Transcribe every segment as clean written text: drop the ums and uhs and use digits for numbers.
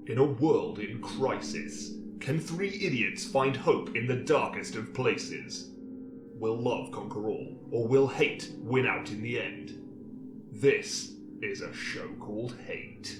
In a world in crisis, can three idiots find hope in the darkest of places? Will love conquer all, or will hate win out in the end? This is a show called Hate.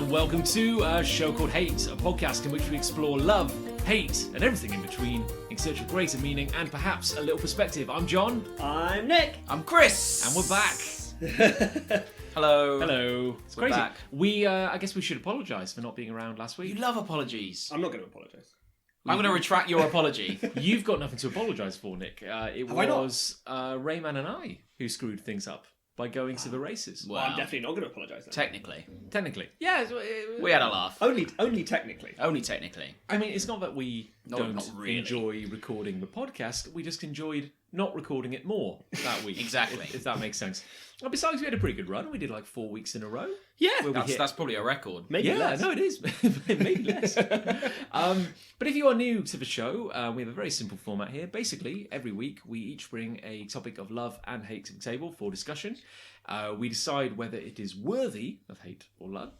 Welcome to a show called Hate, a podcast in which we explore love, hate, and everything in between in search of greater meaning and perhaps a little perspective. I'm John. I'm Nick. I'm Chris. And we're back. Hello. Hello. It's We're crazy. back. I guess we should apologise for not being around last week. You love apologies. I'm not going to apologise. I'm going to retract your apology. You've got nothing to apologise for, Nick. It Have I not? was Rayman and I who screwed things up by going to the races. Wow. Well, I'm definitely not going to apologise then. Technically. Yeah. We had a laugh. Only technically. Only technically. I mean, it's not that we don't not really. enjoy recording the podcast. We just enjoyed not recording it more that week. Exactly. If that makes sense. Well, besides, we had a pretty good run. We did like 4 weeks in a row. Yeah, where we hit- That's probably a record. maybe Yeah, less. no, it is. Maybe less. But if you are new to the show, we have a very simple format here. Basically, every week we each bring a topic of love and hate to the table for discussion. We decide whether it is worthy of hate or love.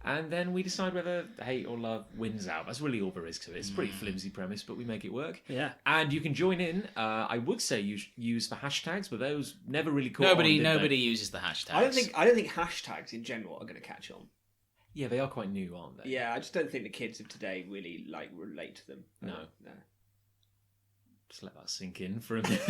And then we decide whether hate or love wins out. That's really all there is to it. It's a pretty flimsy premise, but we make it work. Yeah. And you can join in. I would say use the hashtags, but those never really caught on, Nobody did they? uses the hashtags. I don't think hashtags in general are going to catch on. Yeah, they are quite new, aren't they? Yeah, I just don't think the kids of today really relate to them. No. No. Just let that sink in for a minute.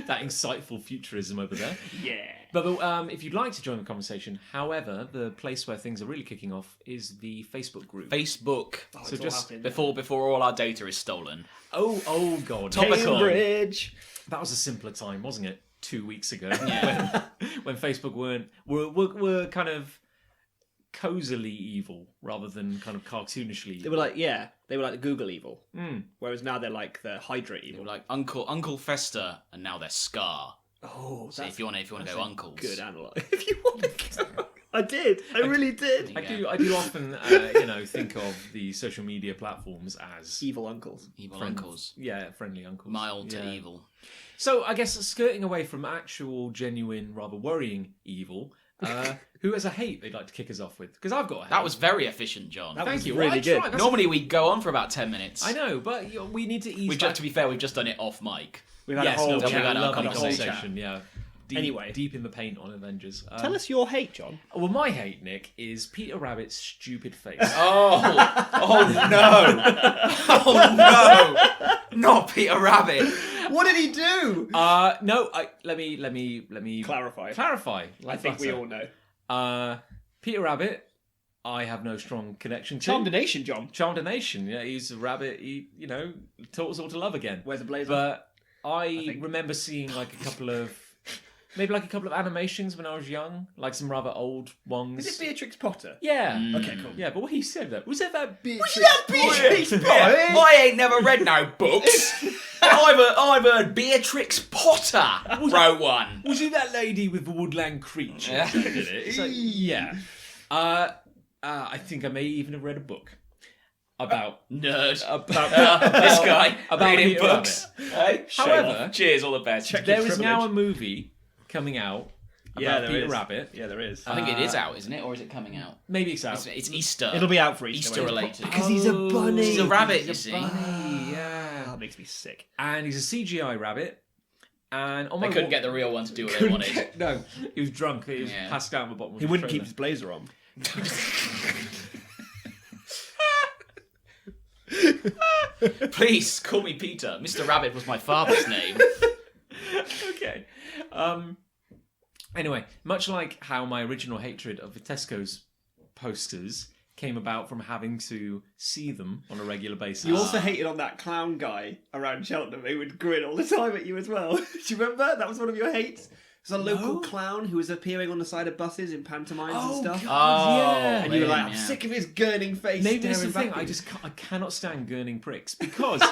That insightful futurism over there. Yeah. But if you'd like to join the conversation, however, the place where things are really kicking off is the Facebook group. Facebook. Oh, So it's all just happening. Before all our data is stolen. Oh God. Topical. Cambridge. That was a simpler time, wasn't it? 2 weeks ago, Yeah. when Facebook were kind of cozily evil rather than kind of cartoonishly They evil. were like the Google evil. Whereas now they're like the Hydra They evil. were like Uncle Fester, and now they're Scar. Oh, So if you want to go uncles. good analyze. If you want to go, I did. I really did. I do often think of the social media platforms as Evil uncles. Evil friends. uncles. Yeah, friendly uncles. Mild to Yeah. evil. So I guess skirting away from actual, genuine, rather worrying evil, who has a hate they'd like to kick us off with? Because I've got a hate. That was very efficient, John. That Thank was you. really I good. tried. That's Normally we go on for about 10 minutes. I know, but we need to ease To be fair, we've just done it off mic. We've had Yes, a whole no, we've we had our love the conversation. conversation. Yeah. Anyway. Deep in the paint on Avengers. Tell us your hate, John. Well, my hate, Nick, is Peter Rabbit's stupid face. Oh no! Oh no! Not Peter Rabbit. What did he do? No, let me Clarify. Like I think we butter. all know. Peter Rabbit, I have no strong connection to. Charmed a nation, John. Charmed a nation. Yeah, he's a rabbit. He, taught us all to love again. Wears a blazer. But I think. remember seeing like a couple of animations when I was young, like some rather old ones. Is it Beatrix Potter? Yeah. Okay, cool. Yeah, but what he said that was that Beatrix. Beatrix Potter? I ain't never read no books. I've heard Beatrix Potter wrote one. Was it that lady with the woodland creature? Yeah. that did it? It's like, yeah. I think I may even have read a book about Nerd. about This guy about reading Peter books. Hey, However, cheers, all the best. there is now a movie coming out Yeah, about there Peter is. Rabbit. Yeah, there is. I think it is out, isn't it, or is it coming out? Maybe it's out. It's Easter. It'll be out for Easter. Easter related. Because he's a bunny. He's a rabbit, you see. Yeah. That makes me sick. And he's a CGI rabbit. And on They my couldn't walk- get the real one to do what they wanted. No, he was drunk. He was Yeah. passed out at the bottom of He the wouldn't keep trailer. his blazer on. Please call me Peter. Mr. Rabbit was my father's name. Okay. Anyway, much like how my original hatred of the Tesco's posters came about from having to see them on a regular basis. You also hated on that clown guy around Cheltenham who would grin all the time at you as well. Do you remember? That was one of your hates. There's a local clown who was appearing on the side of buses in pantomimes and stuff. yeah. And you were like, I'm yeah. sick of his gurning face. Maybe it's the staring thing. back at you. I cannot stand gurning pricks because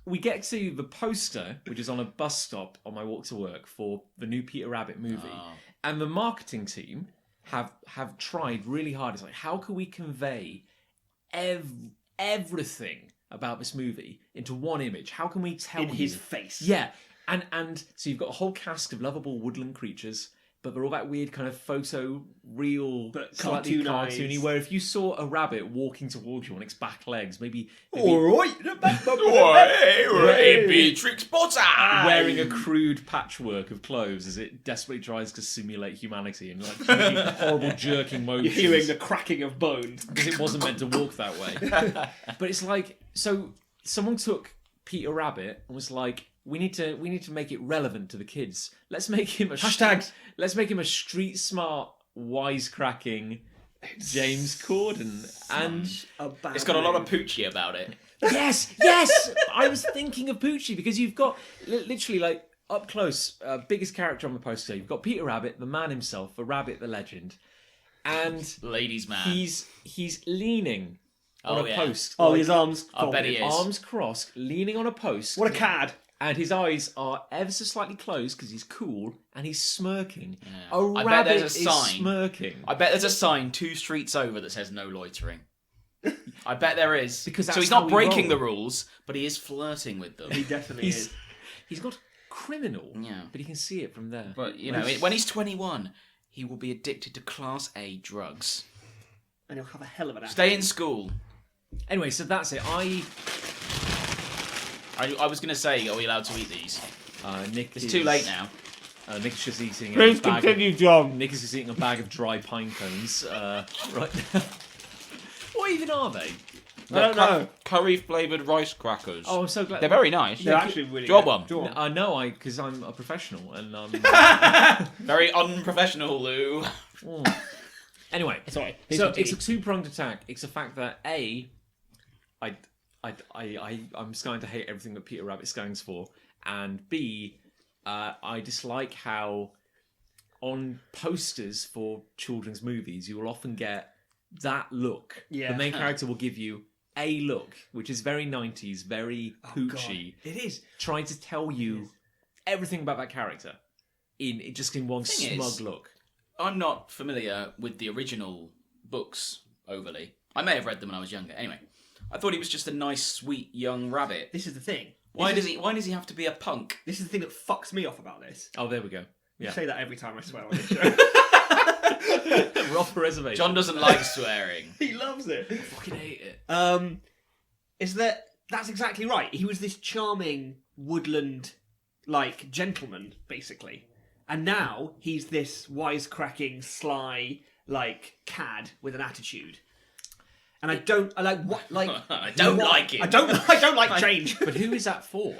we get to the poster, which is on a bus stop on my walk to work for the new Peter Rabbit movie, and the marketing team have tried really hard. It's like, how can we convey everything about this movie into one image? How can we tell In his face. Yeah, and so you've got a whole cast of lovable woodland creatures, but they're all that weird kind of photo real, But slightly cartoonized. cartoony. Where if you saw a rabbit walking towards you on its back legs, maybe Alright. Hey, Beatrix Potter! wearing a crude patchwork of clothes as it desperately tries to simulate humanity and like making horrible jerking motions. You're hearing the cracking of bones. Because it wasn't meant to walk that way. But it's like, so someone took Peter Rabbit and was like, we need to make it relevant to the kids. Let's make him Hashtags. Let's make him a street smart, wisecracking James Corden. And It's got a lot of Poochie about it. yes, I was thinking of Poochie because you've got literally like up close, biggest character on the poster. You've got Peter Rabbit, the man himself, the rabbit, the legend, and Ladies' man. he's leaning on a post. Oh, like, his arms. I bet he is. arms crossed, leaning on a post. What a cad. And his eyes are ever so slightly closed because he's cool and he's smirking. Yeah. A I bet rabbit there's a is sign. smirking. I bet there's a sign 2 streets over that says no loitering. I bet there is. Because so that's he's not how we breaking roll. the rules, but he is flirting with them. He definitely He's is. he's not criminal, Yeah. but he can see it from there. But, you know, when he's 21, he will be addicted to Class A drugs. And he'll have a hell of an Stay in school. Anyway, so that's it. I was going to say, are we allowed to eat these? Nick It's is, too late now. Nick is just eating Please a bag. continue, John. Nick is just eating a bag of dry pine cones. Right now. What even are they? I don't know. Curry flavoured rice crackers. Oh, I'm so glad. They're very nice. They're actually really Draw good. one. Draw one. No, because I'm a professional and Very unprofessional, Lou. Anyway, Sorry. so it's a two-pronged attack. It's the fact that I'm starting to hate everything that Peter Rabbit stands for, and B, I dislike how on posters for children's movies you will often get that look. Yeah. The main character will give you a look, which is very 90s, very poochy, It is. trying to tell you everything about that character in one Thing smug is- look. I'm not familiar with the original books overly. I may have read them when I was younger. Anyway, I thought he was just a nice, sweet young rabbit. This is the thing. Why does he have to be a punk? This is the thing that fucks me off about this. Oh, there we go. You Yeah. say that every time I swear on this show. We're off the reservation. John doesn't like swearing. He loves it. I fucking hate it. Is that's exactly right. He was this charming woodland like gentleman, basically. And now he's this wisecracking, sly, like cad with an attitude. And I don't like I don't what- like him. I don't like change. But who is that for?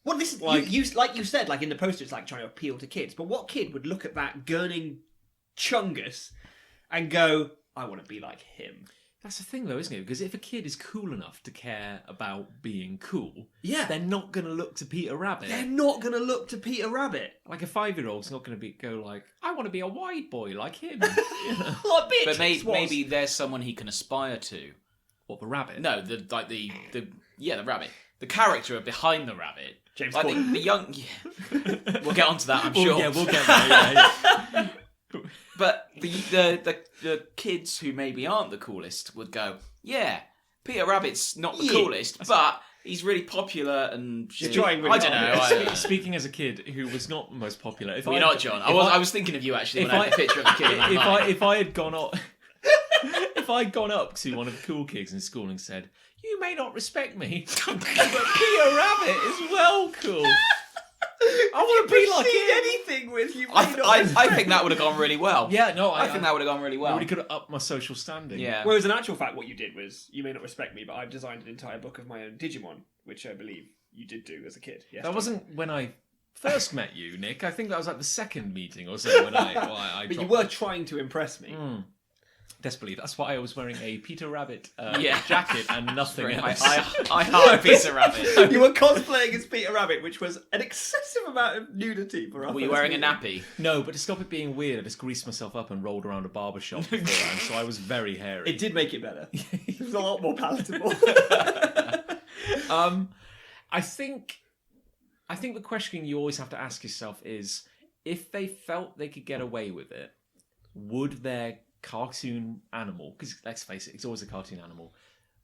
Well, this is you like you said, like in the poster, it's like trying to appeal to kids. But what kid would look at that gurning chungus and go, "I want to be like him"? That's the thing, though, isn't it? Because if a kid is cool enough to care about being cool, Yeah. they're not going to look to Peter Rabbit. They're not going to look to Peter Rabbit. Like a 5-year-old's not going to go like, I want to be a wide boy like him. You know? Like Beatrix But was. maybe there's someone he can aspire to. What, the rabbit? No, the rabbit. The character behind the rabbit. James Like Corden. the young. Yeah. We'll get onto that, I'm Well, sure. yeah, we'll get there. Yeah. But the kids who maybe aren't the coolest would go, yeah, Peter Rabbit's not the coolest, but he's really popular and He's trying really I don't know. hard. Speaking as a kid who was not the most popular. If Well, I- you're not, John. if I was thinking of you actually when I had the picture of the kid in that line. if I had gone up, if I'd gone up to one of the cool kids in school and said, "You may not respect me, but Peter Rabbit is well cool. I want to be like him." anything with you. I think that would have gone really well. Yeah, no, I think that would have gone really I well. really could have upped my social standing. Yeah. Whereas in actual fact, what you did was, you may not respect me, but I've designed an entire book of my own Digimon, which I believe you did do as a kid. Yes, That John? wasn't when I first met you, Nick. I think that was like the second meeting or so when I But you dropped were trying to impress me. desperately. That's why I was wearing a Peter Rabbit Yeah. jacket and nothing I else. heart Peter Rabbit. You were cosplaying as Peter Rabbit, which was an excessive amount of nudity for us. Were you wearing a nappy? No, but to stop it being weird, I just greased myself up and rolled around a barber shop beforehand, so I was very hairy. It did make it better. It was a lot more palatable. I think the question you always have to ask yourself is, if they felt they could get away with it, would their cartoon animal, because let's face it, it's always a cartoon animal,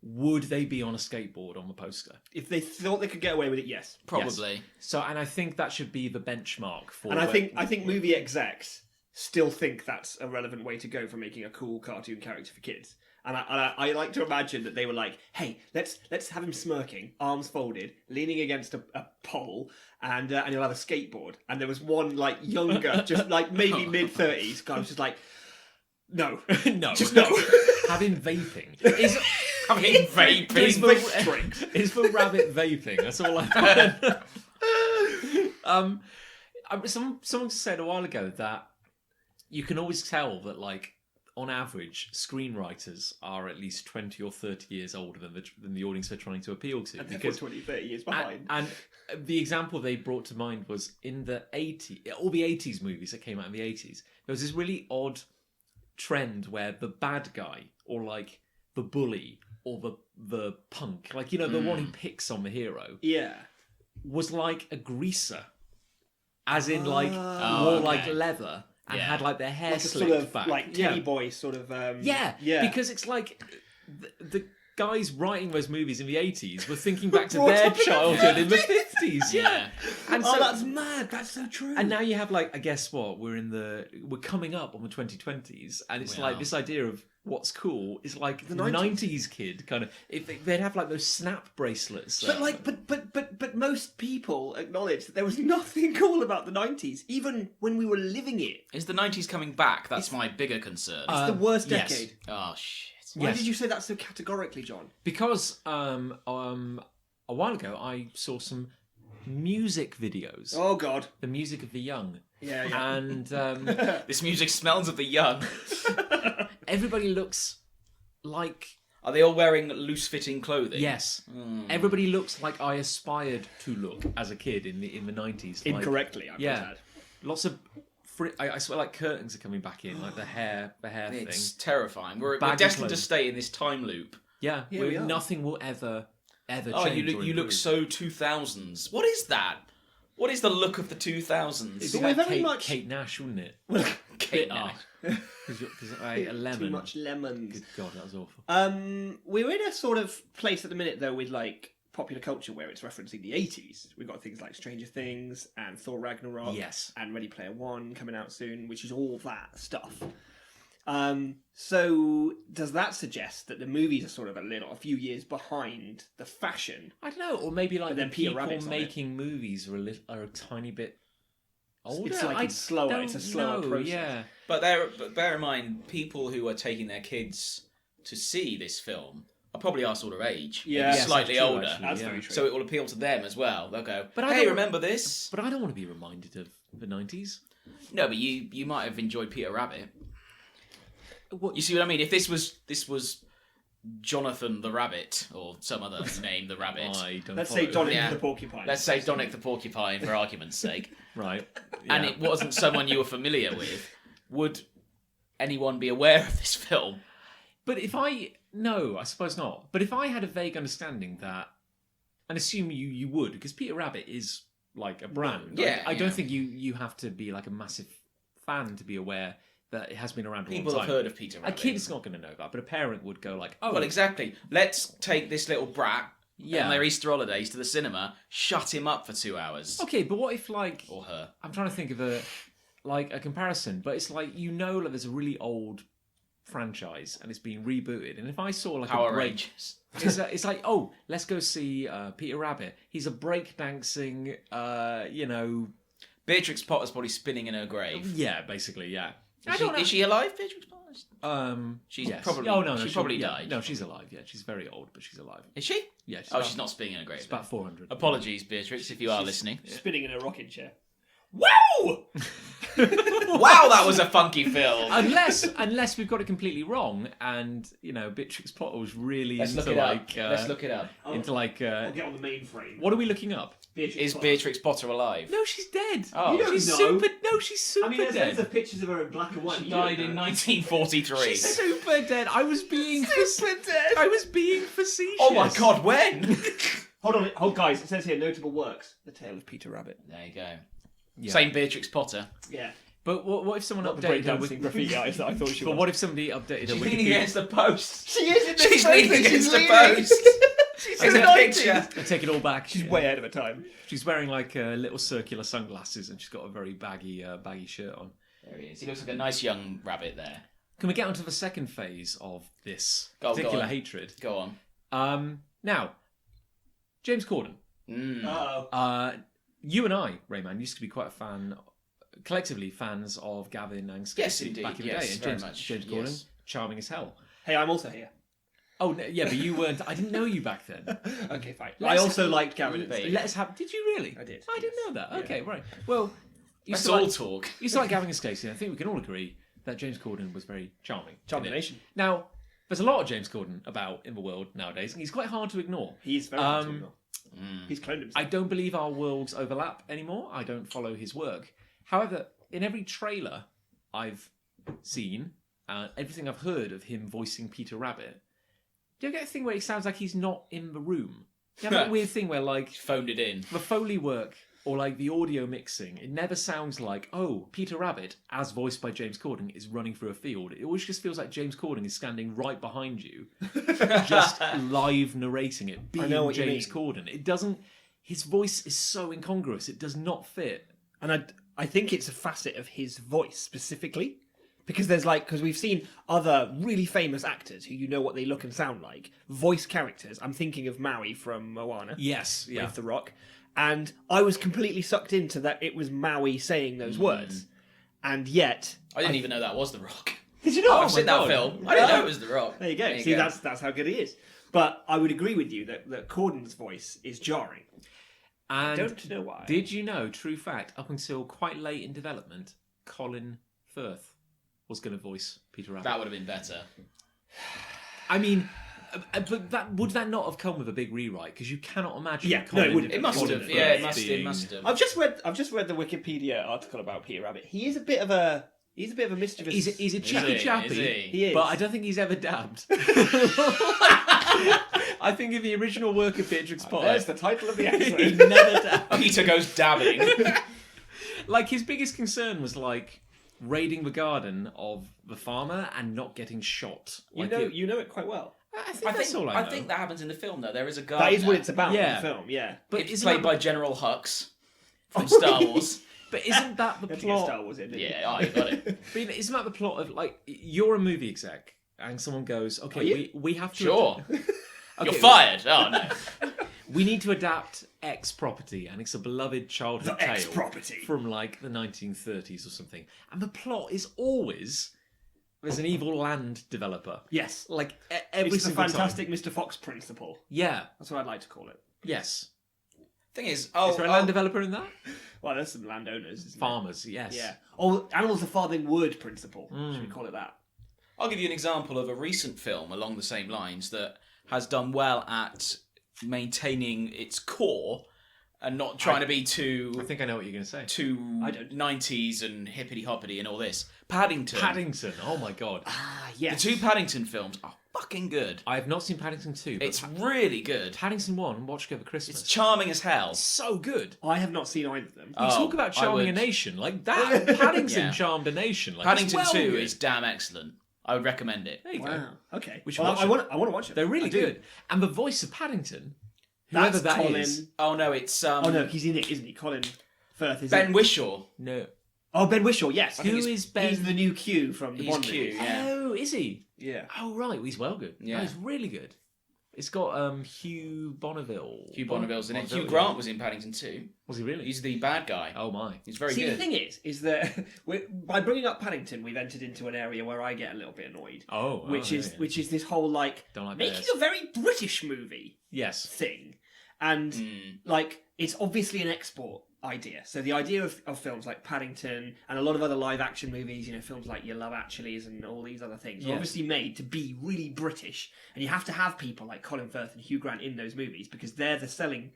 would they be on a skateboard on the poster? If they thought they could get away with it, yes. Probably. Yes. So, and I think that should be the benchmark for. And I think movie execs still think that's a relevant way to go for making a cool cartoon character for kids. And I like to imagine that they were like, hey, let's have him smirking, arms folded, leaning against a pole, and you'll have a skateboard. And there was one like younger, just like maybe mid-30s, guy was just like, no, no, just no. Having vaping Having vaping. drinks. is for rabbit vaping. That's all I someone said a while ago that you can always tell that, like, on average, screenwriters are at least 20 or 30 years older than the audience they're trying to appeal to. And because 20, 30 years behind. And the example they brought to mind was in the 80s, all the 80s movies that came out in the 80s, there was this really odd trend where the bad guy, or like the bully, or the punk, like, you know, the one who picks on the hero, Yeah. was like a greaser. As in, like, wore like leather. And had like their hair Like a slicked sort of back. like Teddy Boy sort of Yeah, because it's like the guys writing those movies in the 80s were thinking back to their childhood in the 50s. Yeah. And so, that's mad. That's so true. and now you have, like, I guess what, we're coming up on the 2020s, and it's like this idea of what's cool is like the 90s kid kind of, if they'd have like those snap bracelets. But most people acknowledge that there was nothing cool about the 90s, even when we were living it. Is the 90s coming back? That's my bigger concern. It's the worst yes. decade. Oh, shit. Why Yes. did you say that so categorically, John? Because a while ago I saw some music videos. Oh, God. The music of the young. Yeah. And This music smells of the young. everybody looks like... Are they all wearing loose-fitting clothing? Yes. Everybody looks like I aspired to look as a kid in the 90s. Like, Incorrectly, I yeah. might add. Lots of... I swear, like, curtains are coming back in, like the hair It's thing. terrifying. We're Baggy destined to clothes. stay in this time loop. Yeah, Yeah, where we are. nothing will ever Oh, change. you look improve. so 2000s. What is that? What is the look of the 2000s? It'd But be we're like very Kate, much- Kate Nash, wouldn't it? Kate Bitter. Nash. Because I ate a lemon. Too much lemons. Good God, that was awful. We're in a sort of place at the minute, though, with like popular culture where it's referencing the 80s. We've got things like Stranger Things and Thor Ragnarok. Yes. And Ready Player One coming out soon, which is all that stuff. So does that suggest that the movies are sort of a few years behind the fashion? I don't know, or maybe like But the then Peter people Rabbit's on it. making movies are a tiny bit older. It's like it's slower. It's a slower process. Yeah. But bear in mind, people who are taking their kids to see this film are probably our sort of age. Yeah. maybe Yes, slightly that's true, older. actually. That's Yeah. very true. So it will appeal to them as well. They'll go, But I hey, don't- remember this? But I don't want to be reminded of the 90s. No, but you might have enjoyed Peter Rabbit. What? You see what I mean? If this was Jonathan the Rabbit, or some other name, the Rabbit. I don't Let's follow. say Donick Yeah. the Porcupine. Let's say Donick the Porcupine for argument's sake. Right. And Yeah. it wasn't someone you were familiar with, would anyone be aware of this film? But no, I suppose not. But if I had a vague understanding that, and assume you would, because Peter Rabbit is like a brand. Yeah, I don't yeah. think you have to be like a massive fan to be aware that it has been around for a People long have time. heard of Peter A Rabbit. kid's not going to know that, but a parent would go like, oh, Well, exactly. Let's take this little brat Yeah. on their Easter holidays to the cinema, shut him up for 2 hours. okay, but what if like Or her. I'm trying to think of a comparison, but it's like like there's a really old franchise and it's being rebooted, and if I saw like Power a break, Rangers. it's like, oh, let's go see Peter Rabbit. He's a breakdancing, Beatrix Potter's probably spinning in her grave. yeah, basically, yeah. Is she alive, Beatrix Potter? She's yes. probably- Oh no, she she probably yeah, died. No, she's alive. Yeah, she's very old, but she's alive. Is she? Yeah, she's Oh, about, she's not spinning in a grave. She's about 400. Apologies, Beatrix, if you are listening. spinning in a rocking chair. Wow! Wow, that was a funky film. Unless we've got it completely wrong, and Beatrix Potter was really Let's into look it up. like Let's look it up. into like. I'll get on the mainframe. What are we looking up? Is Beatrix Potter alive? No, she's dead. Oh. You don't she's know. super. No, she's super I mean, there's dead. loads of pictures of her in black and white. She You don't died in know. 1943. She's super dead. I was being Super dead. I was being facetious. Oh my god, when? Hold on, guys. It says here notable works: The Tale of Peter Rabbit. There you go. Yeah. Same Beatrix Potter. Yeah. But what if someone Not the updated her breakdancing graffiti artist that I thought she But was. what if somebody updated her She's leaning Wikipedia? against the post. She is in this She's photo, leaning against the leaning. post. She's It's in a the picture. I take it all back. She's way ahead of her time. She's wearing like little circular sunglasses, and she's got a very baggy shirt on. There he is. He looks like a nice young rabbit there. Can we get onto the second phase of this Go particular on. hatred? Go on. Now, James Corden. Uh-oh. You and I, Rayman, used to be quite a fan, collectively fans of Gavin and Stacey Yes, indeed. back in the Yes, day. And very James, much. James Yes. Corden, charming as hell. Hey, I'm also here. Oh, no, yeah, but you weren't. I didn't know you back then. Okay, fine. Let's- I also liked Gavin and Babe. Stacey. Let's have. Did you really? I did, I didn't yes. know that. Yeah. Okay, right. Well, you Let's used to all like, talk. you used to like Gavin and Stacey. And I think we can all agree that James Corden was very charming. Charming in it. Nation. Now, there's a lot of James Corden about in the world nowadays, and he's quite hard to ignore. He's very hard to ignore. He's cloned himself. I don't believe our worlds overlap anymore. I don't follow his work. However, in every trailer I've seen, everything I've heard of him voicing Peter Rabbit, do you get a thing where it sounds like he's not in the room? You have that weird thing where, like, Phoned it in. the Foley work or, like, the audio mixing, it never sounds like, oh, Peter Rabbit, as voiced by James Corden, is running through a field. It always just feels like James Corden is standing right behind you, just live narrating it, being know what you James mean. Corden. It doesn't... His voice is so incongruous. It does not fit. And I think it's a facet of his voice specifically. Because because we've seen other really famous actors who you know what they look and sound like, voice characters. I'm thinking of Maui from Moana. Yes, yeah. With The Rock. And I was completely sucked into that it was Maui saying those words. And yet... I didn't even know that was The Rock. Did you know? I've seen that film. I didn't know it was The Rock. There you go. See, that's how good he is. But I would agree with you that Corden's voice is jarring. And Don't know why. did you know, true fact, up until quite late in development, Colin Firth was going to voice Peter Rabbit? That would have been better. I mean, but would that not have come with a big rewrite? Because you cannot imagine. Yeah, Colin, no, it wouldn't. It must Colin have. Firth Yeah, it must being- have. I've just read the Wikipedia article about Peter Rabbit. He's a bit of a mischievous. He's a cheeky he? chappy, Is he? He is. but I don't think he's ever dabbed. I think in the original work of Beatrix Potter, There's the title of the he episode. never dabbed. Peter goes dabbing. Like, his biggest concern was, like, raiding the garden of the farmer and not getting shot. Like, you know it quite well. I think that's all I know. I think that happens in the film, though. There is a gardener. That is what it's about Yeah. in the film. Yeah. but It's isn't played that, by General Hux from Star Wars. But isn't that the That's to get plot? Star Wars in. didn't you? Yeah, I got it. But isn't that the plot of, like, you're a movie exec and someone goes, okay, Are you? we have to... Sure. Okay, You're fired. Oh, no. We need to adapt X property, and it's a beloved childhood The tale X property. from, like, the 1930s or something. And the plot is always there's an evil land developer. Yes. Like, every It's the single fantastic time. Mr. Fox principle. Yeah. That's what I'd like to call it. Yes. Thing is, Is there a land developer in that? Well, there's some landowners, isn't Farmers, yes. there? Yeah. Oh, animals the farthing word principle. Should we call it that? I'll give you an example of a recent film along the same lines that has done well at maintaining its core and not trying to be too I think I know what you're going to say. I don't. 90s and hippity hoppity and all this. Paddington. Paddington. Oh my god. Ah, The yes. two Paddington films are fucking good. I have not seen Paddington 2. But It's really good. Paddington 1, watch over Christmas. It's charming as hell. so good. I have not seen either of them. You Oh, talk about I charming a would. nation. Like that. Paddington Yeah. charmed a nation. Like, Paddington it's well 2 good. is damn excellent. I would recommend it. There you go. Wow. Okay. We should Well, watch I it. want to watch it. They're really I do. good. And the voice of Paddington, whoever That's that Colin. is- Oh no, it's Oh no, he's in it, isn't he? Colin Firth is Ben in. Whishaw. No. Oh, Ben Whishaw. Yes. Who is Ben? He's the new Q from the He's Bond Q, movies. yeah. Oh, is he? Yeah. Oh, right. Well, he's well good. Yeah. No, he's really good. It's got Hugh Bonneville. Hugh Bonneville's in it. Bonneville, Hugh Grant was in Paddington 2. Was he really? He's the bad guy. Oh, my. He's very See, good. the thing is that by bringing up Paddington, we've entered into an area where I get a little bit annoyed. Which is this whole like Don't like making bears. a very British movie Yes. thing, and like it's obviously an export idea. So the idea of films like Paddington and a lot of other live action movies, films like Your Love Actuallys and all these other things, are Yeah. obviously made to be really British, and you have to have people like Colin Firth and Hugh Grant in those movies because they're the selling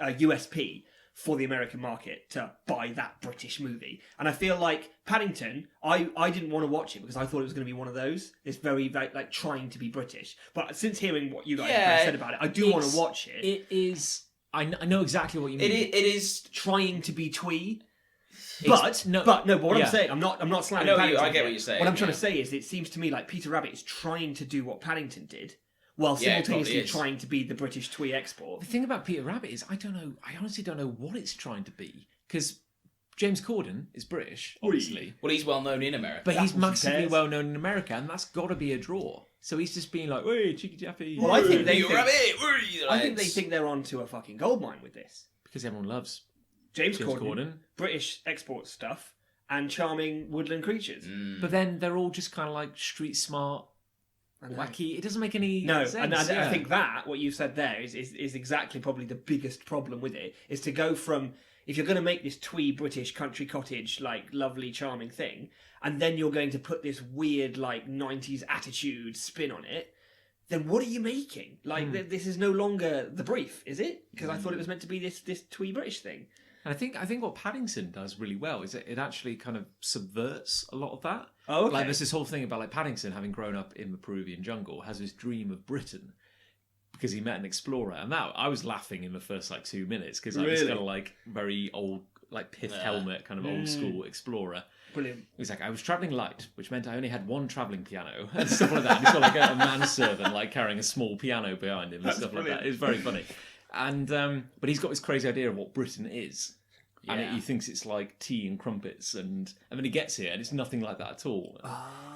USP. for the American market to buy that British movie. And I feel like Paddington, I didn't want to watch it because I thought it was going to be one of those. It's very, like trying to be British. But since hearing what you guys said about it, I do want to watch it. It is. I know exactly what you mean. It is trying to be twee. But what I'm saying, I'm not slamming Paddington. I get what you're saying. What I'm trying to say is, it seems to me like Peter Rabbit is trying to do what Paddington did, while simultaneously trying to be the British twee export. The thing about Peter Rabbit is, I don't know. I honestly don't know what it's trying to be, because James Corden is British, obviously. Well, he's well known in America, but he's massively well known in America, and that's got to be a draw. So he's just being like, "Hey, Cheeky Jaffy." Well, I think they think they're onto a fucking goldmine with this, because everyone loves James Corden, British export stuff, and charming woodland creatures. But then they're all just kind of like street smart, wacky. It doesn't make any sense. And I think that what you said there is exactly probably the biggest problem with it, is to go from, if you're going to make this twee British country cottage like lovely charming thing, and then you're going to put this weird like 90s attitude spin on it, then what are you making? Like this is no longer the brief, is it? Because I thought it was meant to be this twee British thing. And I think what Paddington does really well is it actually kind of subverts a lot of that. Oh, okay. Like there's this whole thing about like Paddington, having grown up in the Peruvian jungle, has this dream of Britain because he met an explorer, and that I was laughing in the first like 2 minutes because I was kind of like very old, like pith helmet kind of old school explorer. Brilliant. He's like, I was travelling light, which meant I only had one travelling piano and stuff like that. And he's got like a manservant like carrying a small piano behind him and stuff like that. It was very funny. And but he's got this crazy idea of what Britain is, and he thinks it's like tea and crumpets, and then he gets here and it's nothing like that at all.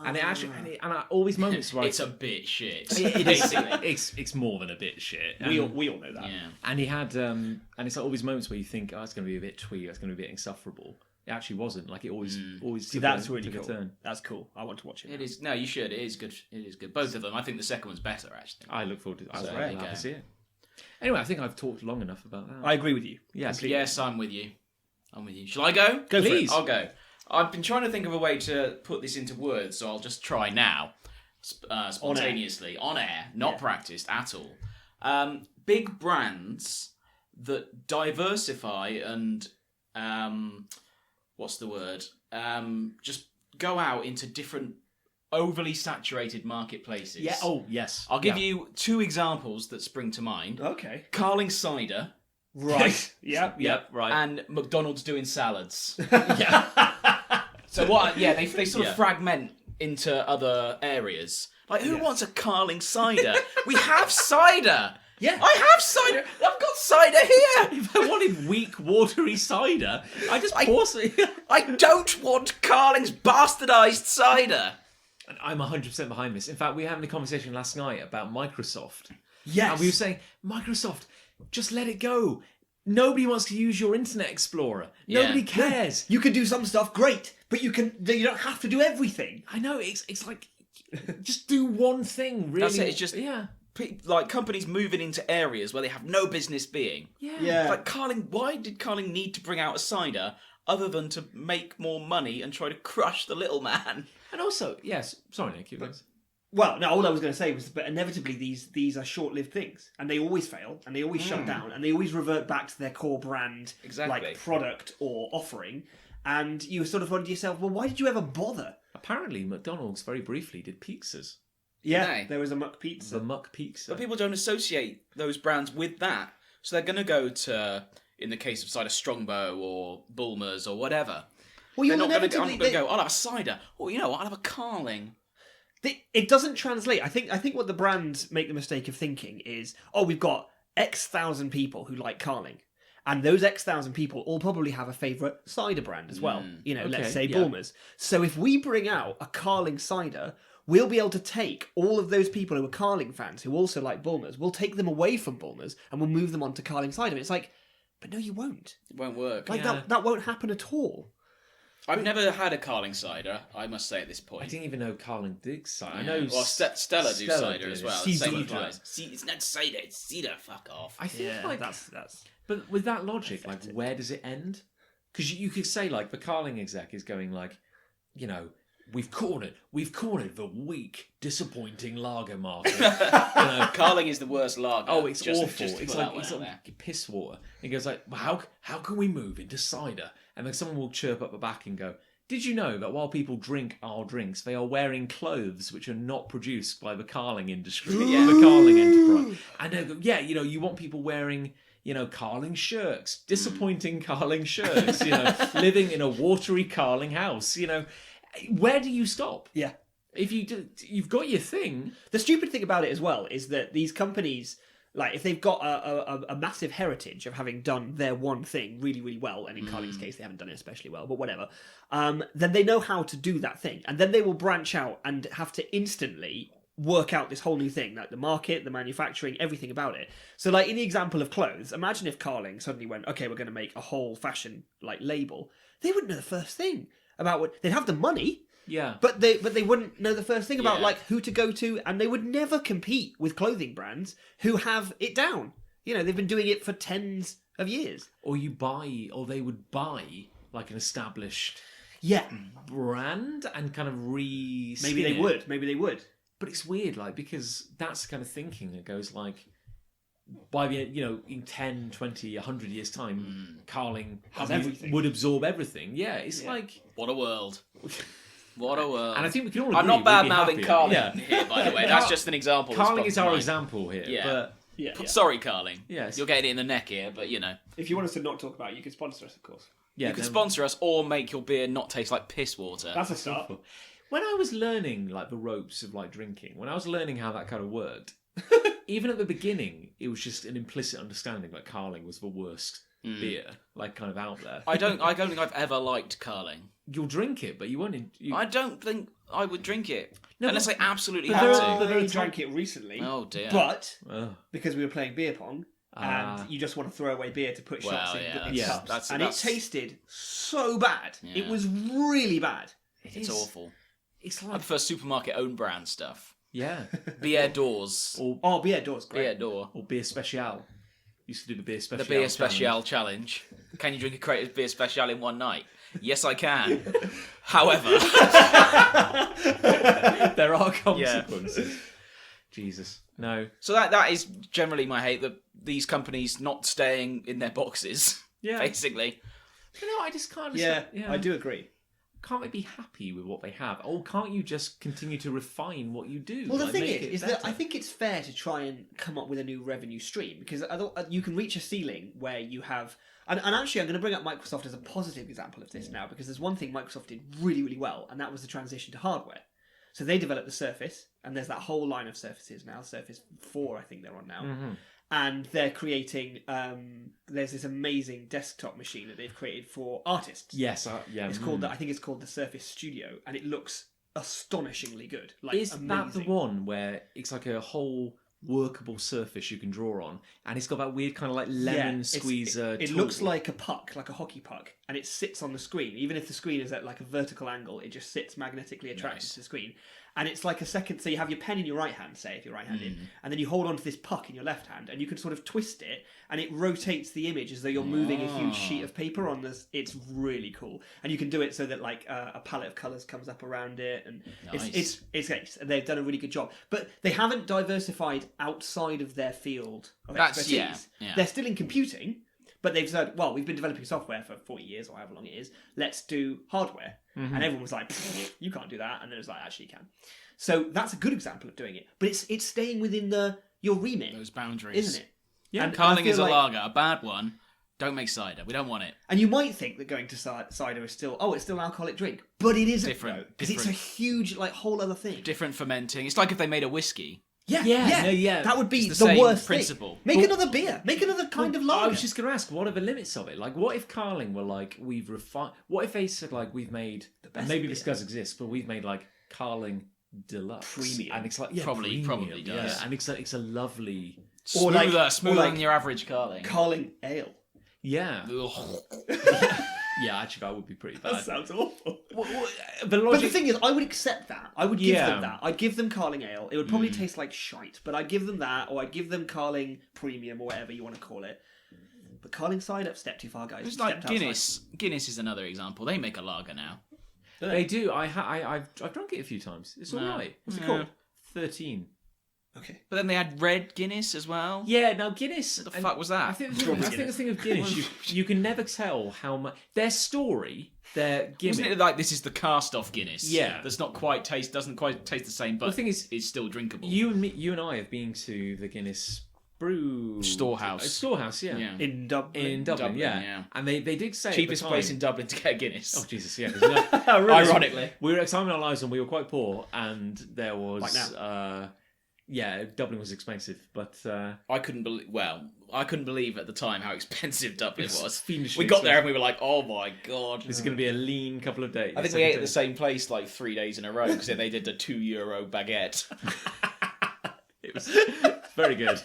And it actually, and all these moments, right? It's a bit shit. It's more than a bit shit. We all know that. Yeah. And he had, and it's like all these moments where you think, oh, it's going to be a bit twee, it's going to be a bit insufferable. It actually wasn't. Like it always See, that's really cool. Turn. That's cool. I want to watch it. It is. No, you should. It is good. It is good. Both of them. I think the second one's better, actually. I look forward to. I was So, very glad to see it. Anyway, I think I've talked long enough about that. I agree with you. Yes. Yes, I'm with you. Shall I go? Go for Please. it. I'll go. I've been trying to think of a way to put this into words, so I'll just try now. Spontaneously. On air. Not practiced at all. Big brands that diversify and... what's the word? Just go out into different overly saturated marketplaces. Yeah. Oh, yes. I'll give you 2 examples that spring to mind. Okay. Carling cider. Right. Yep. Right. And McDonald's doing salads. yeah. So what? Yeah, they sort of fragment into other areas. Like, who wants a Carling cider? We have cider. Yeah. I have cider. I've got cider here. If I wanted weak, watery cider, I just pour some... I don't want Carling's bastardised cider. And I'm 100% behind this. In fact, we were having a conversation last night about Microsoft. Yes. And we were saying, Microsoft, just let it go. Nobody wants to use your Internet Explorer. Nobody cares. You can do some stuff great, but you don't have to do everything. I know, it's like, just do one thing, really. That's it, it's just... Yeah. Like companies moving into areas where they have no business being. Yeah. Like Carling, why did Carling need to bring out a cider other than to make more money and try to crush the little man? And also, yes, sorry, Nick, Well, no, all I was going to say was, but inevitably these are short-lived things, and they always fail, and they always shut down, and they always revert back to their core brand, like product or offering, and you sort of wonder to yourself, well, why did you ever bother? Apparently, McDonald's very briefly did pizzas. Yeah, there was a Muck Pizza. The Muck Pizza. But people don't associate those brands with that, so they're going to go to, in the case of cider, Strongbow or Bulmers or whatever. Well, they're not going to go, I'll have a cider. Oh, you know what, I'll have a Carling. It doesn't translate. I think what the brands make the mistake of thinking is, we've got X thousand people who like Carling, and those X thousand people all probably have a favourite cider brand as well. Let's say Bulmers. So if we bring out a Carling cider, we'll be able to take all of those people who are Carling fans who also like Bulmers. We'll take them away from Bulmers and we'll move them on to Carling cider. It's like, but no, you won't. It won't work. Like that won't happen at all. I've never had a Carling cider, I must say at this point. I didn't even know Carling did cider. Yeah. I know Stella do cider as well. Cider. It's not cider, it's cider, fuck off. I think that's... But with that logic, where does it end? Because you could say, the Carling exec is going we've cornered the weak, disappointing lager market. Carling is the worst lager. Oh, it's Just awful. to It's put that like one out there. piss water. He goes like, well, how can we move into cider? And then someone will chirp up the back and go, did you know that while people drink our drinks, they are wearing clothes which are not produced by the Carling industry, the Carling enterprise? And they go, yeah, you want people wearing, Carling shirts, disappointing Carling shirts, living in a watery Carling house, Where do you stop? Yeah. If you've got your thing. The stupid thing about it as well is that these companies, like, if they've got a massive heritage of having done their one thing really, really well, and in Carling's case, they haven't done it especially well, but whatever, then they know how to do that thing. And then they will branch out and have to instantly work out this whole new thing, like the market, the manufacturing, everything about it. So, like, in the example of clothes, imagine if Carling suddenly went, okay, we're going to make a whole fashion, like, label. They wouldn't know the first thing about what... They'd have the money... Yeah. But they wouldn't know the first thing about Yeah. like who to go to, and they would never compete with clothing brands who have it down. They've been doing it for tens of years. Or they would buy like an established Yeah. brand and kind of Maybe they would. But it's weird, like, because that's the kind of thinking that goes like, by the in 10, 20, 100 years time, Carling everything. would absorb everything. Yeah, it's like... What a world. What a world. And I think we can all agree. I'm not we'd bad be mouthing happier. Carling Yeah. here, by the way. That's just an example. that's Carling popped is to our mind. example here. Yeah. But Yeah. Sorry, Carling. Yes. You're getting it in the neck here, but If you want us to not talk about it, you can sponsor us, of course. yeah, you could then- sponsor us or make your beer not taste like piss water. That's a start. When I was learning like the ropes of like drinking, when I was learning how that kind of worked, even at the beginning, it was just an implicit understanding like Carling was the worst beer, like kind of out there. I don't think I've ever liked Carling. You'll drink it, but you won't. I don't think I would drink it. No, unless but- I absolutely but had there to. are- I drank it recently. Oh, dear. But Ugh. because we were playing beer pong, Ah. and you just want to throw away beer to put Well, shots in, yeah, in yeah, cups, that's- and that's- it tasted so bad. Yeah. It was really bad. It's awful. It's I like prefer supermarket own brand stuff. yeah, Bière d'Ors. Oh, beer doors, great. Bière d'Or. or beer special. Used to do the beer special. The beer special challenge. Can you drink a crate of beer special in one night? Yes, I can. However, There are consequences. Jesus, no. so that is generally my hate, that these companies not staying in their boxes. Yeah. Basically. I just can't. Yeah, I do agree. Can't they be happy with what they have? Or can't you just continue to refine what you do? Well, the like, thing make it is that better? I think it's fair to try and come up with a new revenue stream, because you can reach a ceiling where you have... And actually, I'm going to bring up Microsoft as a positive example of this now, because there's one thing Microsoft did really, really well, and that was the transition to hardware. So they developed the Surface, and there's that whole line of Surfaces now. Surface 4, I think they're on now. Mm-hmm. And they're creating... there's this amazing desktop machine that they've created for artists. Yes, yeah. It's called... I think it's called the Surface Studio, and it looks astonishingly good. Like, Is amazing. that the one where it's like a whole workable surface you can draw on, and it's got that weird kind of like lemon squeezer? It tool? looks like a puck, like a hockey puck, and it sits on the screen. Even if the screen is at like a vertical angle, it just sits magnetically attracted to the screen. And it's like a second. So you have your pen in your right hand, say if you're right-handed, and then you hold onto this puck in your left hand, and you can sort of twist it, and it rotates the image as though you're moving a huge sheet of paper on this. It's really cool, and you can do it so that like a palette of colors comes up around it, and Nice. it's ace. And they've done a really good job. But they haven't diversified outside of their field of That's- expertise. yeah. They're still in computing, but they've said, well, we've been developing software for 40 years or however long it is. Let's do hardware. And everyone was like, you can't do that. And then it was like, actually, you can. So that's a good example of doing it. But it's staying within your remit, Those boundaries. isn't it? Yeah, And Carling I feel is a like- lager, a bad one. Don't make cider. We don't want it. And you might think that going to cider is still, it's still an alcoholic drink. But it isn't, Different, because it's a huge, like, whole other thing. Different fermenting. It's like if they made a whiskey. Yeah. That would be It's the the same worst principle. thing. Make another beer. Make another kind of lager. I was just going to ask, what are the limits of it? Like, what if Carling were like, we've refined... What if they said, like, we've made... best Maybe this beer. does exist, but we've made, like, Carling Deluxe. Premium. And it's like... Probably premium, does. Yeah, and it's a lovely... Or like- Smoother or like- than your average Carling. Carling ale. Yeah. Ugh. Yeah, actually, that would be pretty That bad. sounds awful. The But logic... the thing is, I would accept that. I would give Yeah. them that. I'd give them Carling Ale. It would probably taste like shite, but I'd give them that, or I'd give them Carling Premium, or whatever you want to call it. But Carling cider, step too far, guys. It's Stepped like outside. Guinness. Guinness is another example. They make a lager now. They do. I've drunk it a few times. It's all right. What's it called? 13. Okay. But then they had red Guinness as well. Yeah, now Guinness. What the fuck was that? I think the thing of Guinness, you can never tell how much their story, their gimmick. Isn't it like this is the cast-off Guinness? Yeah. Doesn't quite taste the same, but the thing is, it's still drinkable. you and I have been to the Guinness brew storehouse, yeah. In Dublin. Dublin, yeah. And they did say cheapest at the time, place in Dublin to get a Guinness. Oh Jesus, yeah. Really? Ironically. We were at a time in our lives when we were quite poor, and there was Like now. Dublin was expensive, but I couldn't believe at the time how expensive Dublin was. fiendishly We got there expensive. and we were like, oh my god. This is going to be a lean couple of days. I think we ate at the same place like 3 days in a row because they did a €2 baguette. It was very good.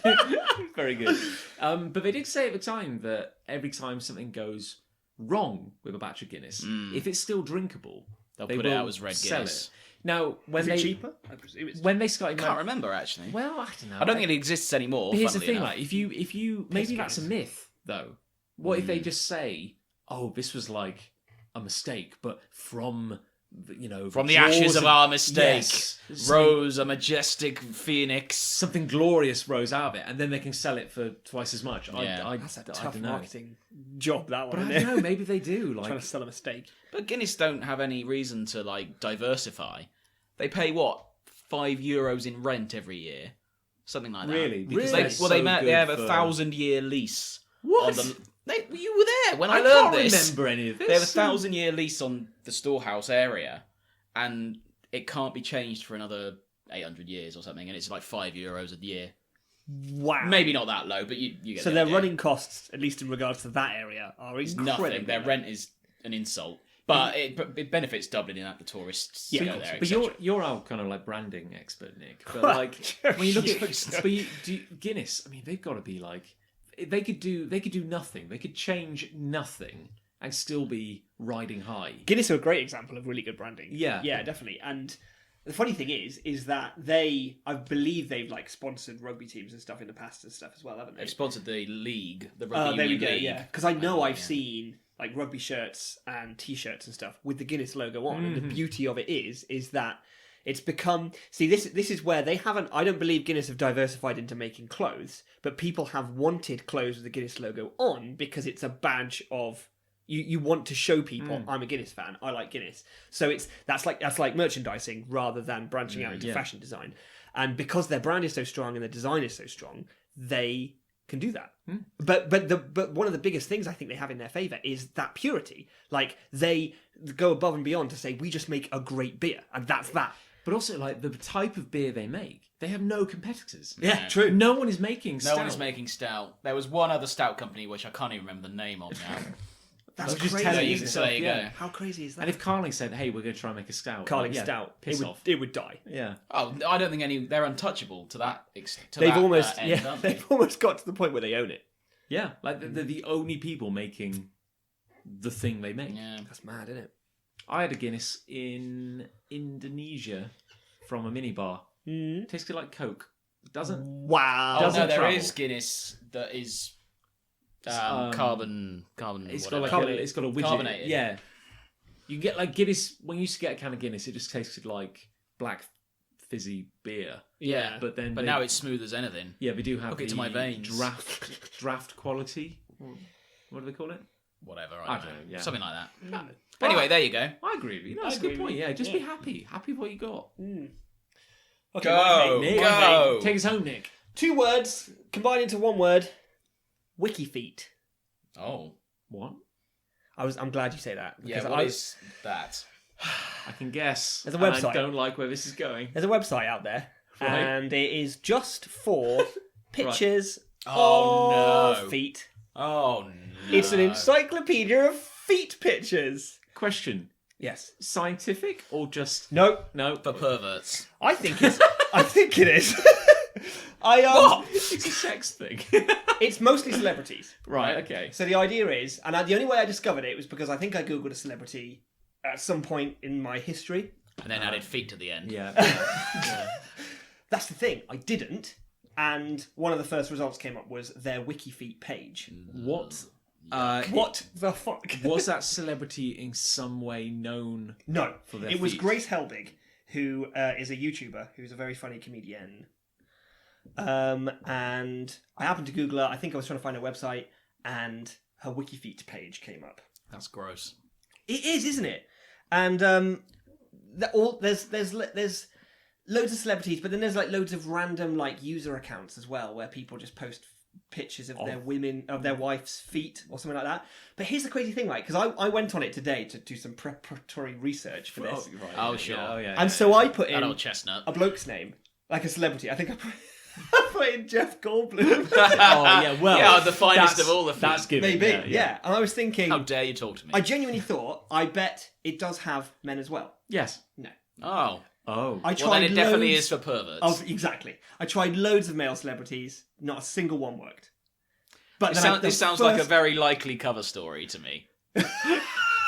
Very good. But they did say at the time that every time something goes wrong with a batch of Guinness, if it's still drinkable, They'll they put will it out as red sell Guinness. it. Now, when Is they it cheaper? I presume it's when they started, I can't remember actually. well, I don't know. I don't think it exists anymore. But here's the funnily thing: enough. like, if you maybe that's a myth, though. What if they just say, "Oh, this was like a mistake," but from From the ashes of our mistake, yes, rose a majestic phoenix. something glorious rose out of it, and then they can sell it for twice as much. Yeah. That's a I tough don't know. marketing job, that But one. I Isn't don't it? know. Maybe they do. Trying Like, to sell a mistake. But Guinness don't have any reason to like diversify. They pay what €5 in rent every year, something like that. really? Because Really? they're Well, so they have good a for- 1,000-year lease. What? You were there when I, I learned can't this. remember any of this. They have a 1,000-year lease on the storehouse area, and it can't be changed for another 800 years or something. And it's like €5 a year. Wow. Maybe not that low, but you get So the their idea. running costs, at least in regards to that area, are incredible. Nothing. Their rent is an insult, but it benefits Dublin in that the tourists go there. But etc. you're our kind of like branding expert, Nick. But like when you look at Guinness, I mean, they've got to be like they could do nothing. They could change nothing and still be riding high. Guinness are a great example of really good branding. Yeah. Yeah, definitely. And the funny thing is that I believe they've like sponsored rugby teams and stuff in the past and stuff as well, haven't they? They've sponsored the league, the rugby There we union go. league. Yeah, because I know I've seen like rugby shirts and T-shirts and stuff with the Guinness logo on, and the beauty of it is that it's become. See, this is where they haven't. I don't believe Guinness have diversified into making clothes, but people have wanted clothes with the Guinness logo on because it's a badge of. You want to show people I'm a Guinness fan. I like Guinness. So that's like merchandising rather than branching out into fashion design. And because their brand is so strong and their design is so strong, they can do that. But one of the biggest things I think they have in their favour is that purity. Like they go above and beyond to say we just make a great beer, and that's that. But also like the type of beer they make, they have no competitors. Yeah, true. No one is making No stout. one is making stout. There was one other stout company which I can't even remember the name of now. That's just crazy. telling you you so there you yeah. go. How crazy is that? And if Carling said, "Hey, we're going to try and make a stout," Carling like, yeah, stout, piss off. it would die. Yeah. Oh, I don't think they're untouchable to that. They've almost end, aren't they? they've almost got to the point where they own it. Yeah, like they're the only people making the thing they make. Yeah. That's mad, isn't it? I had a Guinness in Indonesia from a minibar. Tasted like Coke. Doesn't. Wow. Oh, Doesn't no, there travel. is Guinness that is carbon. It's whatever. got like it's got a widget. Carbonated. Yeah. You get like Guinness when you used to get a can of Guinness, it just tasted like black fizzy beer. Yeah, But then but they- now it's smooth as anything. Yeah, we do have Hook it the to my veins. draft quality. What do they call it? Whatever. I I don't know, yeah. Something like that. But Anyway, there you go. I agree with you. No, I that's a agree good with point. you. Yeah, just Yeah. be happy. Happy with what you got. Okay, Go, Nick. go. Take us home, Nick. 2 words combined into 1 word. Wiki feet. Oh, What? I'm glad you say that. yeah. because What is that? I can guess. There's a and website. I don't like where this is going. There's a website out there, Right. and it is just for pictures Oh, of no. feet. Oh no! It's an encyclopedia of feet pictures. Question: Yes. scientific or just No. no? for perverts. I think it's. I think it is. It's a sex thing. It's mostly celebrities. Right. Okay. So the idea is, and the only way I discovered it was because I think I googled a celebrity at some point in my history. And then added feet to the end. Yeah. That's the thing. I didn't, and one of the first results came up was their WikiFeet page. What What the fuck? Was that celebrity in some way known? No, for their it was feet? Grace Helbig, who is a YouTuber who's a very funny comedian. And I happened to Google her. I think I was trying to find her website, and her WikiFeet page came up. That's gross. It is, isn't it? And there's loads of celebrities, but then there's like loads of random like user accounts as well, where people just post pictures of their wife's feet or something like that. But here's the crazy thing, right? Because I went on it today to do some preparatory research for this. Oh, sure. And so I put That in old chestnut. a bloke's name, like a celebrity. I think I put in Jeff Goldblum. The finest of all the feet. That's giving. Maybe, yeah. And I was thinking, How dare you talk to me? I genuinely thought, I bet it does have men as well. Yes. No. Oh. I tried Well, then it definitely loads- is for perverts. Exactly. I tried loads of male celebrities. Not a single one worked. But This sounds like a very likely cover story to me.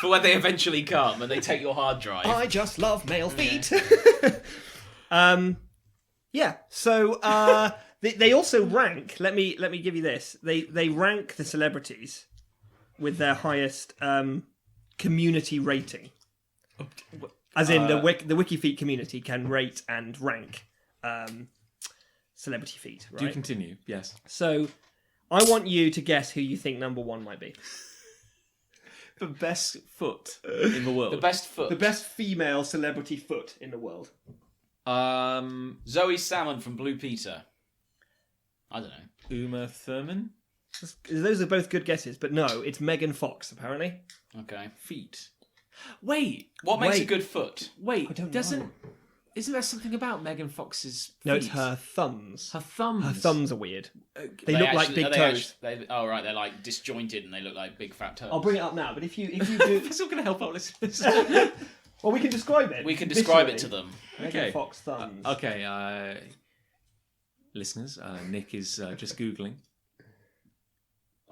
For when they eventually come and they take your hard drive. I just love male feet. Yeah. So they also rank. Let me give you this. They rank the celebrities with their highest community rating. As in the WikiFeet community can rate and rank celebrity feet. Right. Do continue. Yes. So I want you to guess who you think number one might be. The best foot in the world. The best foot. The best female celebrity foot in the world. Zoe Salmon from Blue Peter. I don't know. Uma Thurman. Those are both good guesses, but no, it's Megan Fox, apparently. Okay. Feet. Wait. What makes a good foot? Wait. I don't doesn't. know. Isn't there something about Megan Fox's feet? No, it's her thumbs. Her thumbs. Her thumbs are weird. They look like big toes. Right, they're like disjointed and they look like big fat toes. I'll bring it up now, but if you do... That's not going to help our listeners. Well, we can describe it. We can describe it to visually. them. Megan Fox thumbs. Okay, listeners, Nick is just Googling.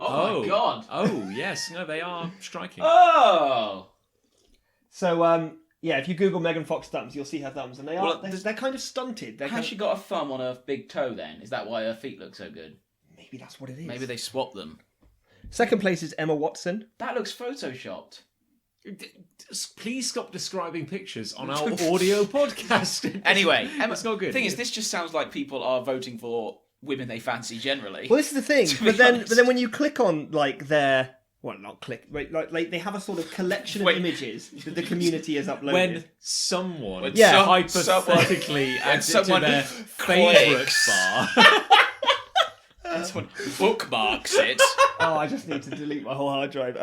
Oh my god! Oh, yes. No, they are striking. Oh! So, yeah, if you Google Megan Fox thumbs, you'll see her thumbs, and Well, they're kind of stunted. Has she got a thumb on her big toe then? Is that why her feet look so good? Maybe that's what it is. Maybe they swapped them. Second place is Emma Watson. That looks photoshopped. Please stop describing pictures on our audio podcast. Anyway, Emma, It's not good. The thing is, this just sounds like people are voting for women they fancy generally. Well, this is the thing. To but be then honest. when you click on like their... Well, not click. Right, like they have a sort of collection of images that the community has uploaded. When someone Yeah. hypothetically adds it to someone their favourite clicks. bar. Someone bookmarks it. Oh, I just need to delete my whole hard drive.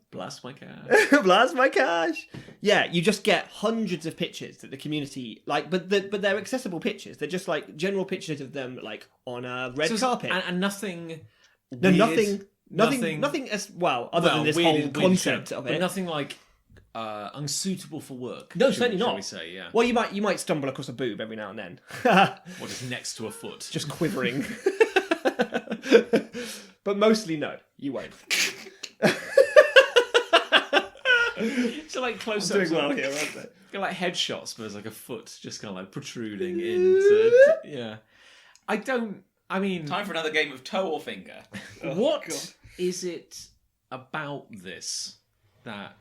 Blast my cat. Blast my cash. Yeah, you just get hundreds of pictures that the community like, but they're accessible pictures. They're just like general pictures of them like on a red carpet. And nothing. No, weird, nothing as well other than this whole concept of but it. nothing like unsuitable for work. No, certainly shall not. we say, yeah. Well, you might stumble across a boob every now and then, What is next to a foot? just quivering. But mostly no, you won't. So like close Doing ups. well here, aren't they? Got like headshots, but there's like a foot just kind of like protruding into. Yeah. I mean, Time for another game of toe or finger. what God. is it about this that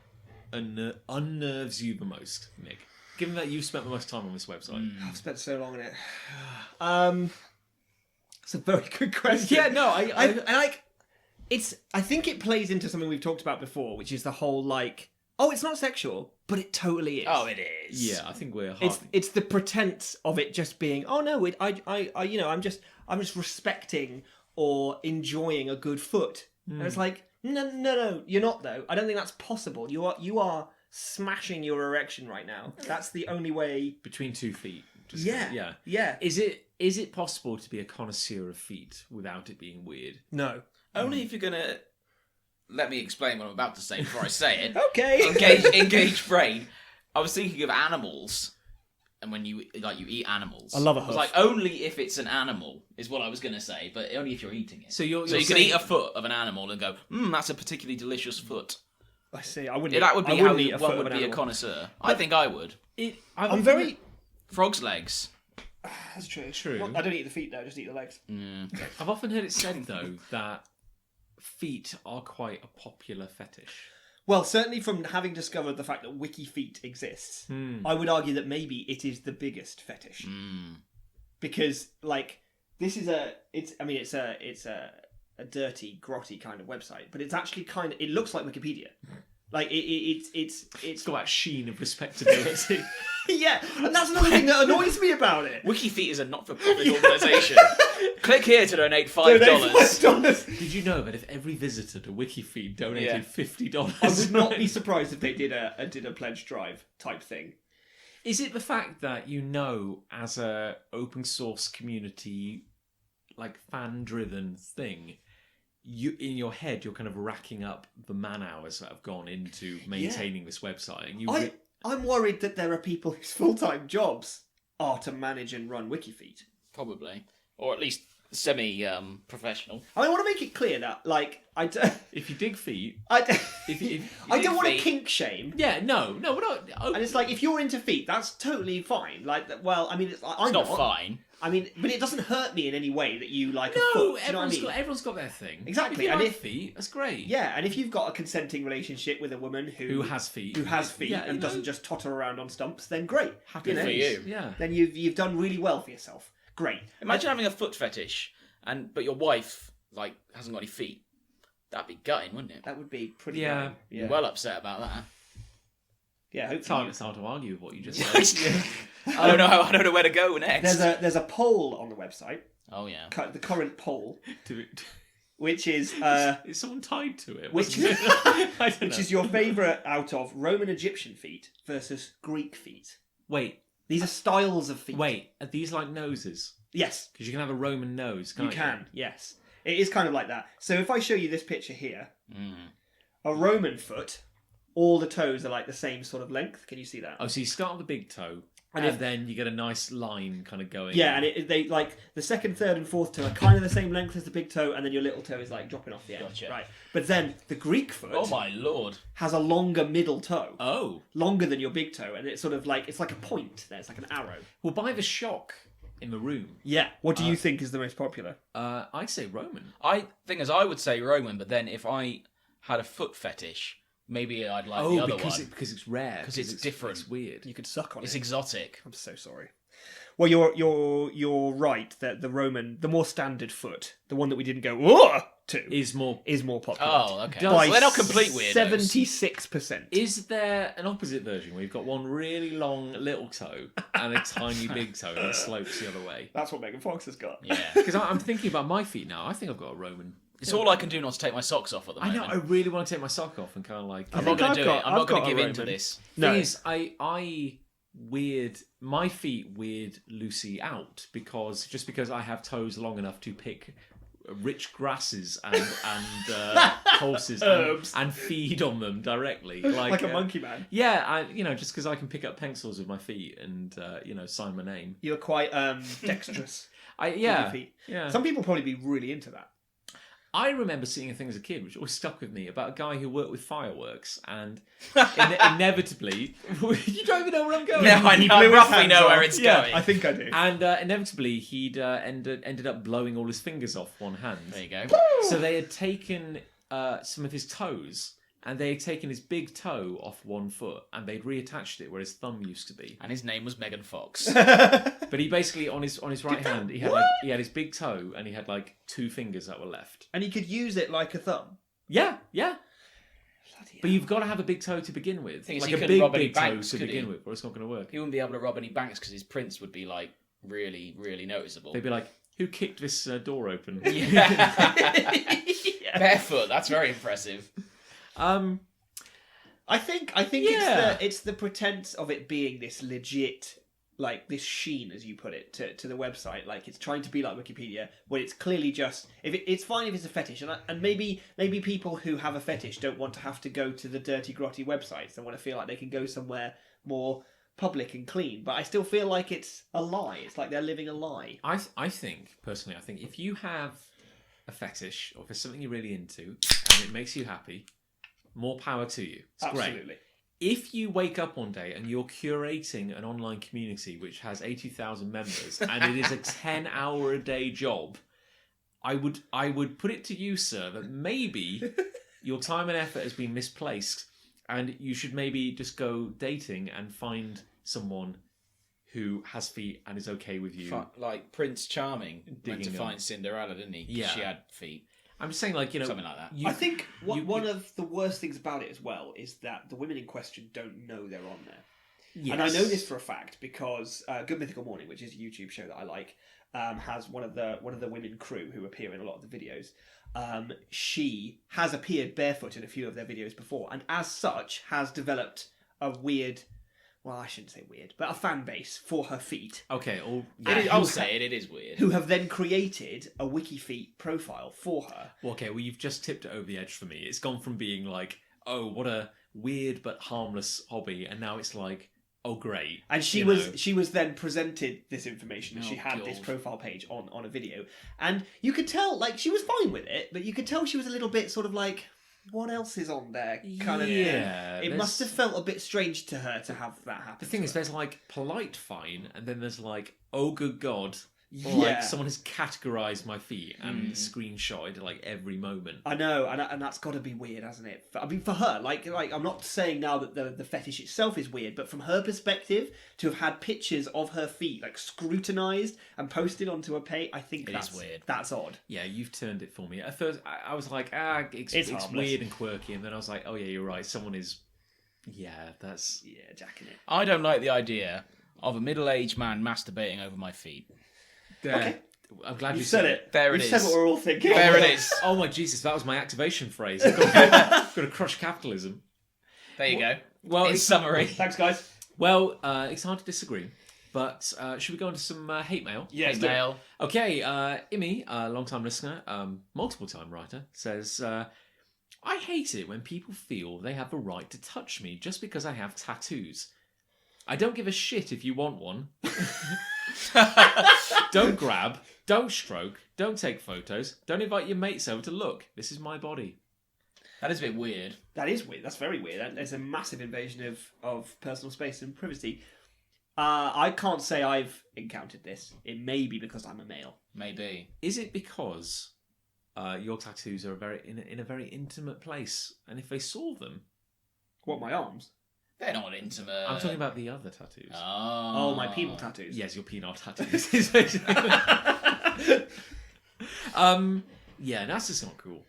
unnerves you the most, Nick? Given that you've spent the most time on this website. I've spent so long on it. It's a very good question. Yeah, no, I like. I think it plays into something we've talked about before, which is the whole like, oh, it's not sexual, but it totally is. Oh, it is. Yeah, I think we're. It's the pretense of it just being, oh no, I'm just respecting or enjoying a good foot. And it's like, no, you're not though. I don't think that's possible. You are smashing your erection right now. That's the only way. between 2 feet. Just Yeah. Is it possible to be a connoisseur of feet without it being weird? No. Only if you're gonna let me explain what I'm about to say before I say it. Okay. Engage brain. I was thinking of animals, and when you eat animals. I love a I was hoof. like, only if it's an animal is what I was gonna say, but only if you're eating it. So you're you can saying- eat a foot of an animal and go, that's a particularly delicious foot. I see. I wouldn't. That would be I how wouldn't eat a foot one of would an be a animal. connoisseur. I think I would. I'm very. Frog's legs. That's true. True. Well, I don't eat the feet though. I just eat the legs. I've often heard it said though that feet are quite a popular fetish. Well, certainly from having discovered the fact that wiki feet exists, I would argue that maybe it is the biggest fetish. Because, like, this is it's a dirty, grotty kind of website, but it's actually it looks like Wikipedia. Like, it's got that sheen of respectability. Yeah, and that's another thing that annoys me about it. WikiFeet is a not-for-profit organisation. Click here to donate $5. $5. Did you know that if every visitor to WikiFeed donated $50, I would not be surprised if they did a pledge drive type thing. Is it the fact that as a open source community, like fan-driven thing, you in your head you're kind of racking up the man hours that have gone into maintaining this website, and I'm worried that there are people whose full-time jobs are to manage and run WikiFeed. Probably. Or at least semi-professional. I want to make it clear that, like, if you dig feet, I feet. don't want to kink shame. Yeah, no, we're not. And it's like, if you're into feet, that's totally fine. Like, well, I mean, I'm not fine. I mean, but it doesn't hurt me in any way that you like a foot. No, Do you know what I everyone's mean? everyone's got their thing. Exactly, If you and like if- feet, that's great. Yeah, and if you've got a consenting relationship with a woman Who has feet? Yeah, and doesn't just totter around on stumps, then great. Happy for you. Yeah. Then you've done really well for yourself. Great. Imagine having a foot fetish, but your wife hasn't got any feet. That'd be gutting, wouldn't it? That would be pretty. Yeah. bad. You're well upset about that. Yeah. It's Hopefully. hard to argue with what you just said. I don't know where to go next. There's a poll on the website. Oh yeah. The current poll, To- which is Is someone tied to it? which Wasn't it? I don't which know. is your favourite out of Roman Egyptian feet versus Greek feet. Wait, These are styles of feet. are these like noses? Yes, Because you can have a Roman nose, you can't can. Yes, it is kind of like that. So if I show you this picture here, a Roman foot, all the toes are like the same sort of length. Can you see that? Oh, so you start on the big toe, And and if- then you get a nice line kind of going. Yeah, and they like the second, third, and fourth toe are kind of the same length as the big toe, and then your little toe is like dropping off the end. Gotcha. Right, but then the Greek foot Oh my lord. has a longer middle toe, Oh, longer than your big toe, and it's sort of like it's like a point. There, it's like an arrow. well, by the shock in the room, Yeah. What do you think is the most popular? I'd say Roman. I would say Roman, but then if I had a foot fetish, maybe I'd like the other one. because it's rare. Because it's different. It's weird. You could suck on It's it. exotic. I'm so sorry. Well, you're right that the more standard foot, the one that we didn't go "Whoa!" to, Is more. is more popular. Oh, okay. Does- Well, they're not complete weirdos. 76%. Is there an opposite version where you've got one really long little toe and a tiny big toe and it slopes the other way? That's what Megan Fox has got. Yeah. Because I'm thinking about my feet now. I think I've got a Roman. It's all I can do not to take my socks off at the I moment. know. I really want to take my sock off and kind of like. I'm not going to do it. I'm I've not going got to a give in to Roman. this. No. Thing is, my feet weird Lucy out because I have toes long enough to pick rich grasses and pulses Herbs. and feed on them directly, Like a monkey man. Yeah, just because I can pick up pencils with my feet and sign my name. You're quite dexterous with your Yeah, feet. yeah. Some people probably be really into that. I remember seeing a thing as a kid which always stuck with me about a guy who worked with fireworks and inevitably you don't even know where I'm going. No, I He know, blew his roughly hands know off. where it's Yeah, going. I think I do. And inevitably, he'd ended up blowing all his fingers off one hand. There you go. So they had taken some of his toes, and they had taken his big toe off one foot, and they'd reattached it where his thumb used to be. And his name was Megan Fox. But he basically on his right hand, he had his big toe, and he had like two fingers that were left. And he could use it like a thumb. Yeah. Bloody But you've got to have a big toe to begin with, Thing is, like he a couldn't big rob any big toe banks, to could begin he? with, or it's not going to work. He wouldn't be able to rob any banks because his prints would be like really, really noticeable. They'd be like, "Who kicked this door open?" Barefoot. That's very impressive. I think Yeah. it's the pretense of it being this legit, like this sheen, as you put it, to the website. Like it's trying to be like Wikipedia, when it's clearly just it's fine if it's a fetish, and maybe people who have a fetish don't want to have to go to the dirty, grotty websites. They want to feel like they can go somewhere more public and clean. But I still feel like it's a lie. It's like they're living a lie. I think personally, if you have a fetish or if there's something you're really into and it makes you happy, more power to you. It's Absolutely. great. If you wake up one day and you're curating an online community which has 80,000 members and it is a 10-hour-a-day job, I would put it to you, sir, that maybe your time and effort has been misplaced, and you should maybe just go dating and find someone who has feet and is okay with you. Like Prince Charming went to Digging find Cinderella, didn't he? 'Cause Yeah. she had feet. I'm just saying, like, Something like that. I think one of the worst things about it as well is that the women in question don't know they're on there. Yes. And I know this for a fact because Good Mythical Morning, which is a YouTube show that I like, has one of the women crew who appear in a lot of the videos. She has appeared barefoot in a few of their videos before, and as such has developed a weird, well, I shouldn't say weird, but a fan base for her feet. Okay, I'll say it. It is weird. Who have then created a WikiFeet profile for her. Okay, well, you've just tipped it over the edge for me. It's gone from being like, oh, what a weird but harmless hobby, and now it's like, oh, great. And she was then presented this information, and she had this God. profile page on a video, and you could tell, like, she was fine with it, but you could tell she was a little bit sort of like, what else is on there kind of thing. It must have felt a bit strange to her to have that happen. The thing is, her. there's like polite fine, and then there's like, oh good god, or Yeah. like someone has categorized my feet and screenshotted like every moment. I know, and that's got to be weird, hasn't it? I mean, for her, like I'm not saying now that the fetish itself is weird, but from her perspective, to have had pictures of her feet like scrutinized and posted onto a page, I think that's weird. That's odd. Yeah, you've turned it for me. At first, I was like, it's harmless. weird and quirky, and then I was like, oh yeah, you're right. Someone is, that's Jacking it. I don't like the idea of a middle-aged man masturbating over my feet. there. Okay. I'm glad You said it. There it You said is. what we're all thinking. There it is. Oh my Jesus, that was my activation phrase. I've got to crush capitalism. There you go. Well, In summary. Thanks, guys. Well, it's hard to disagree, but should we go into some hate mail? Yes, Hey, Dale. Okay, Imi, a long-time listener, multiple-time writer, says, I hate it when people feel they have the right to touch me just because I have tattoos. I don't give a shit if you want one. Don't grab, don't stroke, don't take photos, don't invite your mates over to look. This is my body. That is a bit weird. That is weird. That's very weird. There's a massive invasion of personal space and privacy. I can't say I've encountered this. It may be because I'm a male. Maybe. Is it because your tattoos are in a very intimate place, and if they saw them... What, my arms? They're not intimate. I'm talking about the other tattoos. Oh, my penal tattoos. Yes, your penile tattoos. Yeah, that's just not cool.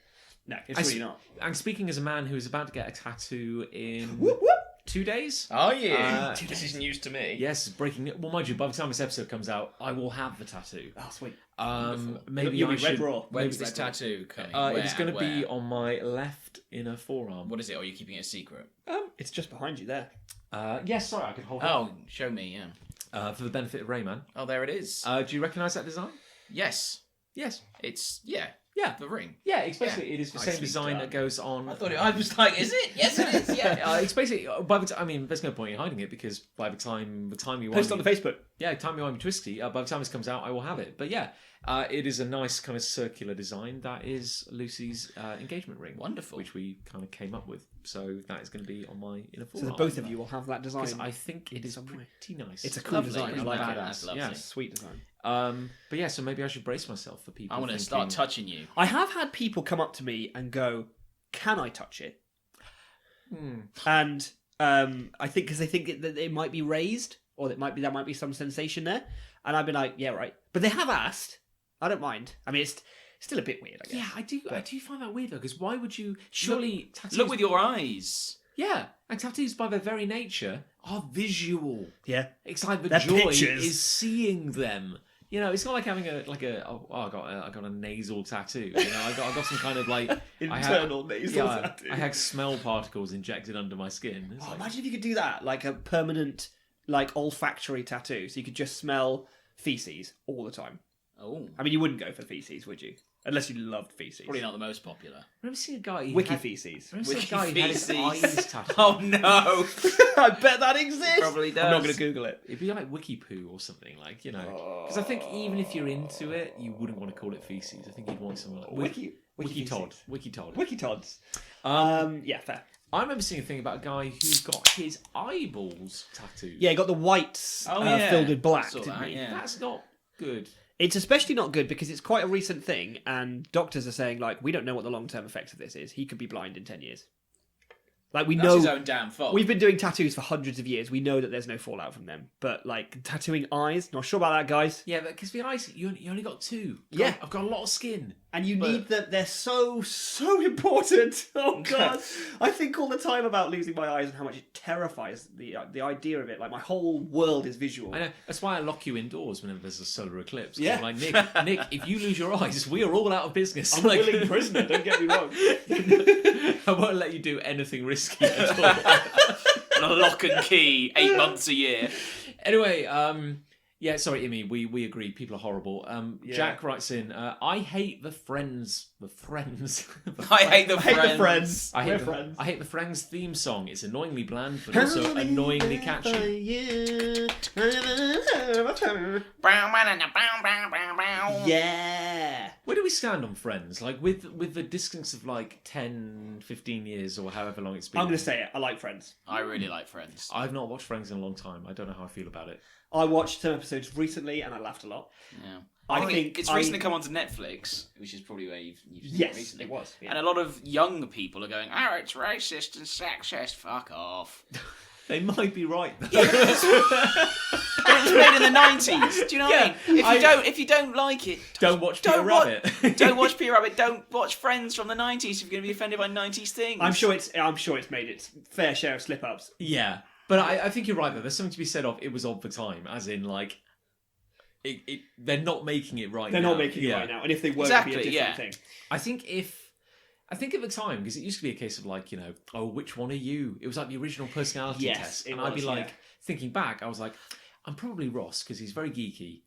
No, it's really not. And speaking as a man who is about to get a tattoo in Whoop, whoop. 2 days. Are you? 2 This is news to me. Yes, breaking. Well, mind you, by the time this episode comes out, I will have the tattoo. Oh, sweet. Maybe You'll I be red should. raw. When's this tattoo coming? It's going to be Where? on my left inner forearm. What is it? Or are you keeping it a secret? It's just behind you there. Yes, sorry, I could hold Oh, show me, yeah. it for the benefit of Rayman. Oh, there it is. Do you recognise that design? Yes. Yes. It's, Yeah. the ring. Yeah, it's basically it is the same Nicely design done. that goes on. I was like, is it? Yes, it is, yeah. It's basically by the time. I mean, there's no point in hiding it because by the time you Post on the Facebook. time you want me twisty. By the time this comes out, I will have it. But yeah, it is a nice kind of circular design. That is Lucy's engagement ring. Wonderful. Which we kind of came up with. So that is going to be on my inner So forearm. the both of you will have that design. Because I think it is some way. pretty nice. It's a cool Lovely. design. I Isn't like that it. That's lovely. Yeah. It's a sweet design. But yeah, so maybe I should brace myself for people. I want to thinking, start touching you. I have had people come up to me and go, "Can I touch it?" And I think because they think that it might be raised, or there might be some sensation there, and I've been like, "Yeah, right." But they have asked. I don't mind. I mean, it's still a bit weird, I guess. Yeah, I do find that weird though. Because why would you? Surely tattoos. Look with your eyes. Yeah, and tattoos by their very nature are visual. Yeah. It's like the They're joy pictures. is seeing them. You know, it's not like having I got a nasal tattoo. You know, I got some kind of like Internal nasal tattoo. I had smell particles injected under my skin. It's Oh, like, imagine if you could do that, like a permanent, like olfactory tattoo, so you could just smell feces all the time. Oh. I mean, you wouldn't go for feces, would you? Unless you loved feces. Probably not the most popular. I remember seeing a guy. Wiki feces. I remember seeing a guy who had his Wiki-feces. eyes tattooed. Oh, no. I bet that exists. Probably does. I'm not going to Google it. It'd be like wiki poo or something, like, you know. Because I think even if you're into it, you wouldn't want to call it feces. I think you'd want something like Wiki Todd. feces. Wiki Todd. Wiki Tods. Yeah, fair. I remember seeing a thing about a guy who got his eyeballs tattooed. Yeah, he got the whites Oh, yeah. filled with black, Saw didn't that, he? yeah. That's not good. It's especially not good because it's quite a recent thing, and doctors are saying, like, we don't know what the long-term effects of this is. He could be blind in 10 years. Like, we That's know... his own damn fault. We've been doing tattoos for hundreds of years. We know that there's no fallout from them. But, like, tattooing eyes, not sure about that, guys. Yeah, because the eyes, you only got 2. Yeah. I've got a lot of skin. And you need them. They're so important. Oh, God. I think all the time about losing my eyes and how much it terrifies the idea of it. Like, my whole world is visual. I know. That's why I lock you indoors whenever there's a solar eclipse. 'Cause Yeah. I'm like, Nick, if you lose your eyes, we are all out of business. I'm a willing prisoner, don't get me wrong. I won't let you do anything risky at all. On a lock and key, 8 months a year. Anyway, yeah, sorry, Imi, we agree. People are horrible. Yeah. Jack writes in, I hate the Friends. The Friends. I hate the I hate the Friends. Friends. I We're hate, friends. I hate the Friends theme song. It's annoyingly bland, but also annoyingly catchy. Yeah. Where do we stand on Friends? Like, with the distance of like 10, 15 years or however long it's been. I'm going to say it. I like Friends. I really like Friends. I've not watched Friends in a long time. I don't know how I feel about it. I watched some episodes recently and I laughed a lot. Yeah. I think it's recently come onto Netflix, which is probably where you've seen it Yes, recently. it was. Yeah. And a lot of young people are going, "Oh, it's racist and sexist. Fuck off." They might be right. But it was made in the 90s. Do you know what I mean? If you don't like it, Don't watch Peter Rabbit. don't watch Peter Rabbit. Don't watch Friends from the 90s if you're going to be offended by 90s things. I'm sure it's made its fair share of slip ups. Yeah, but I think you're right though. There's something to be said of it was of the time, as in like, they're not making it right. They're now. not making it right now, and if they were, Exactly, it'd be a different thing. I think at the time, because it used to be a case of like, oh, which one are you? It was like the original personality Yes, test, it and I'd be was, like, yeah. thinking back, I was like, I'm probably Ross because he's very geeky,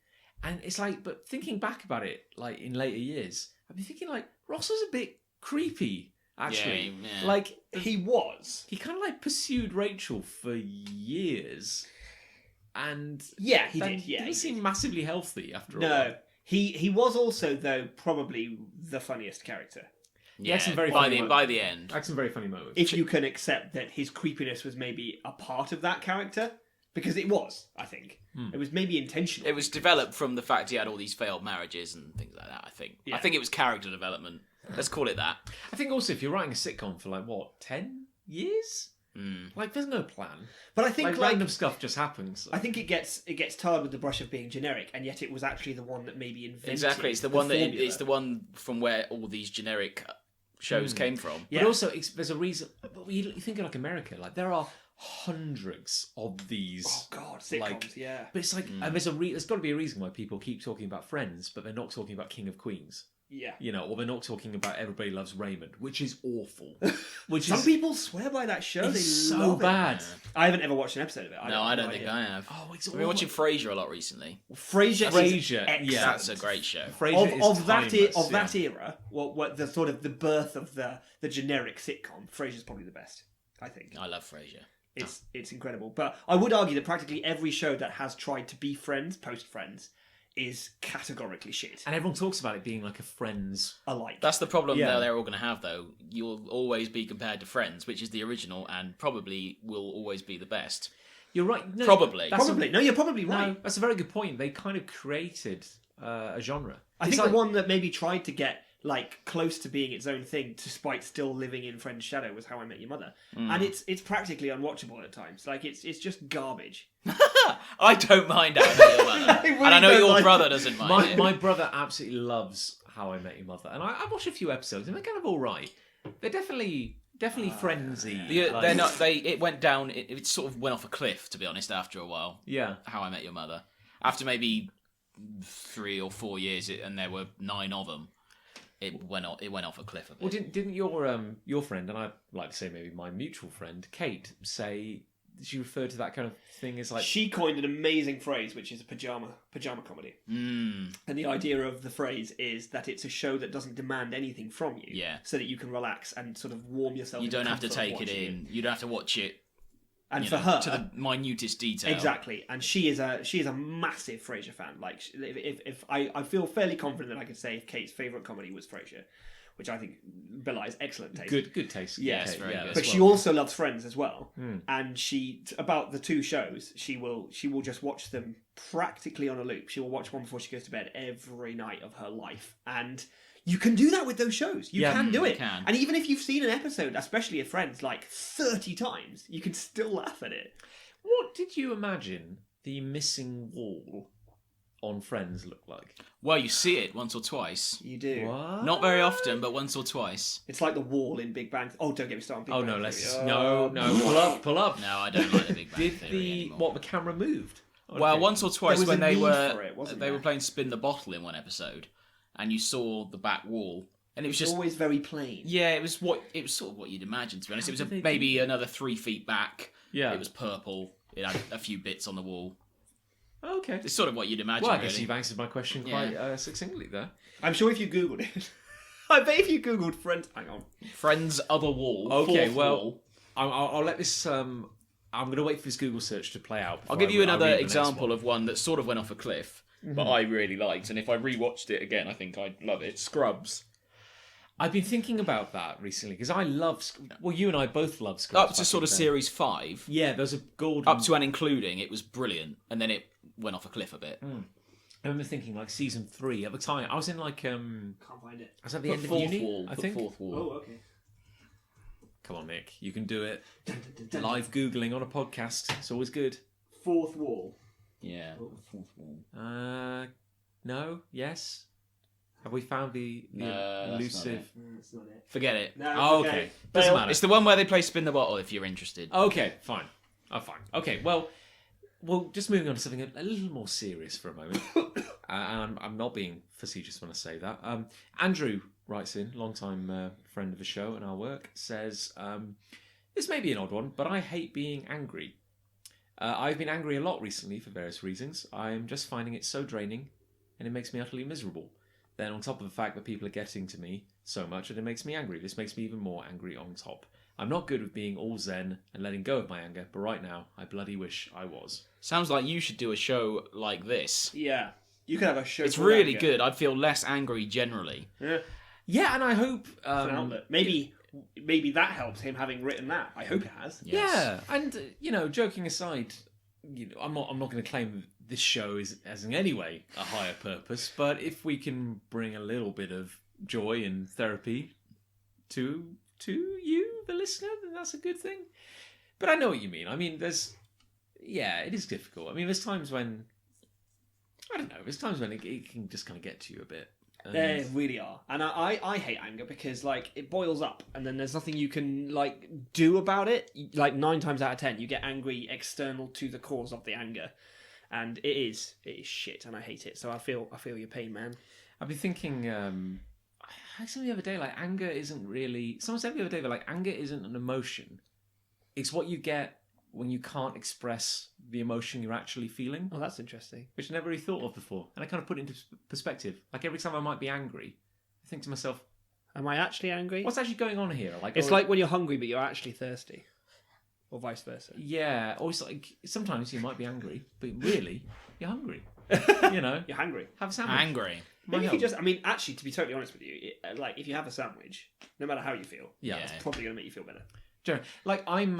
and it's like, but thinking back about it, like in later years, I'd be thinking like Ross was a bit creepy. Actually, Yeah. Like he was. he kind of like pursued Rachel for years, and Yeah, he then did. Yeah, didn't he seem did. massively healthy after all. No, he was also though probably the funniest character. Yeah, had some very by funny the end. I had some very funny moments. If you can accept that his creepiness was maybe a part of that character, because it was, I think it was maybe intentional. It was developed from the fact he had all these failed marriages and things like that, I think. Yeah. I think it was character development. Let's call it that. I think also if you're writing a sitcom for like what 10 years, like there's no plan. But I think Like random stuff just happens. I think it gets tarred with the brush of being generic, and yet it was actually the one that maybe invented. Exactly. It's the one formula. it's the one from where all these generic shows came from. Yeah. But also there's a reason. But you think of like America, like there are hundreds of these. Oh God, sitcoms. Like, yeah. But it's like and there's got to be a reason why people keep talking about Friends, but they're not talking about King of Queens. Yeah. Or they're not talking about Everybody Loves Raymond, which is awful. Which Some is people swear by that show. They so love it. bad. I haven't ever watched an episode of it. I don't think I have. Oh, it's I've been watching Frasier a lot recently. Frasier. Frasier, Excellent. yeah. That's a great show. Frasier is Of that timeless, that era, what the sort of the birth of the generic sitcom, Frasier's probably the best. I think I love Frasier. it's incredible. But I would argue that practically every show that has tried to be Friends, post Friends, is categorically shit. And everyone talks about it being like a Friends. Alike. That's the problem Yeah. that they're all going to have, though. You'll always be compared to Friends, which is the original and probably will always be the best. You're right. No, Probably. that's Probably. No, you're probably No, right. that's a very good point. They kind of created a genre. I It's think like, the one that maybe tried to get like close to being its own thing, despite still living in Friends' shadow, was How I Met Your Mother, and it's practically unwatchable at times. Like it's just garbage. I don't mind How I Met Your Mother. really And I know don't your like brother it. doesn't mind it. my brother absolutely loves How I Met Your Mother, and I watched a few episodes, and they're kind of all right. They're definitely friendsy. They're not. It went down. It sort of went off a cliff, to be honest. After a while, Yeah. How I Met Your Mother. After maybe 3 or 4 years, and there were 9 of them, it went off a cliff a bit. Well, didn't your friend, and I'd like to say maybe my mutual friend Kate, say she referred to that kind of thing as like She coined an amazing phrase, which is a pajama comedy. And the idea of the phrase is that it's a show that doesn't demand anything from you, Yeah. so that you can relax and sort of warm yourself. You in the don't have to comfort of take it watching in. You don't have to watch it. And you for know, her, to the minutest detail. exactly, and she is a massive Frasier fan. Like, if I feel fairly confident that I could say if Kate's favourite comedy was Frasier, which I think belies excellent taste. good taste. Yes, Kate, very good. But as she well. also loves Friends as well, and about the two shows, she will just watch them practically on a loop. She will watch one before she goes to bed every night of her life. And you can do that with those shows. You can do it. can. And even if you've seen an episode, especially of Friends, like 30 times, you can still laugh at it. What did you imagine the missing wall on Friends look like? Well, you see it once or twice. You do. What? Not very often, but once or twice. It's like the wall in Big Bang. Oh, don't get me started on Big Bang. No, let's Theory. no. Pull up. No, I don't like the Big Bang Did Theory anymore. what the camera moved? Well, once or twice was when a they need were for it, wasn't they there? were playing Spin the Bottle in one episode, and you saw the back wall, and it was It's just always very plain. yeah, it was sort of what you'd imagine, to be honest. It was did they do maybe another 3 feet back. Yeah. It was purple. It had a few bits on the wall. Okay. It's sort of what you'd imagine. Well, I guess really. you've answered my question quite succinctly there. I'm sure if you Googled it. I bet if you Googled Friends. Hang on. Friends other wall. Okay, fourth well, wall. I'll let this. I'm going to wait for this Google search to play out. I'll before give you I another read the next example one. of one that sort of went off a cliff, but I really liked, and if I rewatched it again, I think I'd love it. Scrubs. I've been thinking about that recently because I love. Well, you and I both love Scrubs. Up to back sort in of the day. series 5, Yeah, there's a golden. up to and including, it was brilliant, and then it went off a cliff a bit. I remember thinking like season 3 at the time. I was in like Can't find it. I was at the Put end of fourth uni. wall. I Put think. fourth wall. Oh, okay. Come on, Nick, you can do it. Live googling on a podcast. It's always good. Fourth wall. Yeah. Fourth wall. No. Yes. Have we found the No, that's not elusive? it. That's not it. Forget it. No, Oh, okay. Doesn't Fail. matter. It's the one where they play Spin the Bottle, if you're interested. Okay, fine. Oh, fine. Okay, well, just moving on to something a little more serious for a moment. And I'm not being facetious when I say that. Andrew writes in, long-time friend of the show and our work, says, this may be an odd one, but I hate being angry. I've been angry a lot recently for various reasons. I'm just finding it so draining, and it makes me utterly miserable. Then on top of the fact that people are getting to me so much that it makes me angry, this makes me even more angry on top. I'm not good with being all zen and letting go of my anger, but right now, I bloody wish I was. Sounds like you should do a show like this. Yeah. You could have a show. It's called really Anger. good. I'd feel less angry generally. Yeah. Yeah, and I hope... It's an outlet. Maybe that helps him having written that. I hope it has. Yes. Yeah, and, joking aside, I'm not going to claim this show has in any way a higher purpose, but if we can bring a little bit of joy and therapy to you, the listener, then that's a good thing. But I know what you mean. I mean, it is difficult. I mean, there's times when, I don't know, it can just kind of get to you a bit. And They really are. And I hate anger because, like, it boils up and then there's nothing you can, like, do about it. Like, 9 times out of 10, you get angry external to the cause of the anger. And it is shit and I hate it. So I feel your pain, man. I've been thinking, I said the other day, like, anger isn't really... Someone said the other day that, like, anger isn't an emotion. It's what you get when you can't express the emotion you're actually feeling, Oh, that's interesting. which I never really thought of before. And I kind of put it into perspective. Like, every time I might be angry, I think to myself, Am I actually angry? what's actually going on here? Like, It's or- like when you're hungry but you're actually thirsty. Or vice versa. Yeah, or it's like, sometimes you might be angry, but really, you're hungry. You know? You're hungry. Have a sandwich. Angry. Maybe you help. could just, I mean, actually, to be totally honest with you, like, if you have a sandwich, no matter how you feel, Yeah. Yeah. it's probably going to make you feel better. Generally, like, I'm...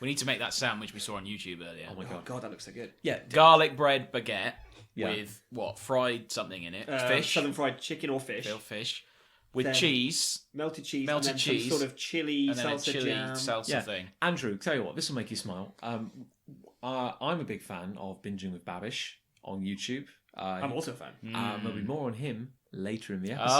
We need to make that sandwich we saw on YouTube earlier. oh my Oh, god. God, that looks so good. Yeah, Garlic bread baguette Yeah. with what? Fried something in it. Fish. Southern fried chicken or fish. Real fish. With Then cheese. Melted cheese. Melted and then cheese. Some sort of chili, And then a salsa chili jam. salsa Yeah. thing. Andrew, tell you what, this will make you smile. I'm a big fan of Binging with Babish on YouTube. I'm also a fan. There'll be more on him later in the episode.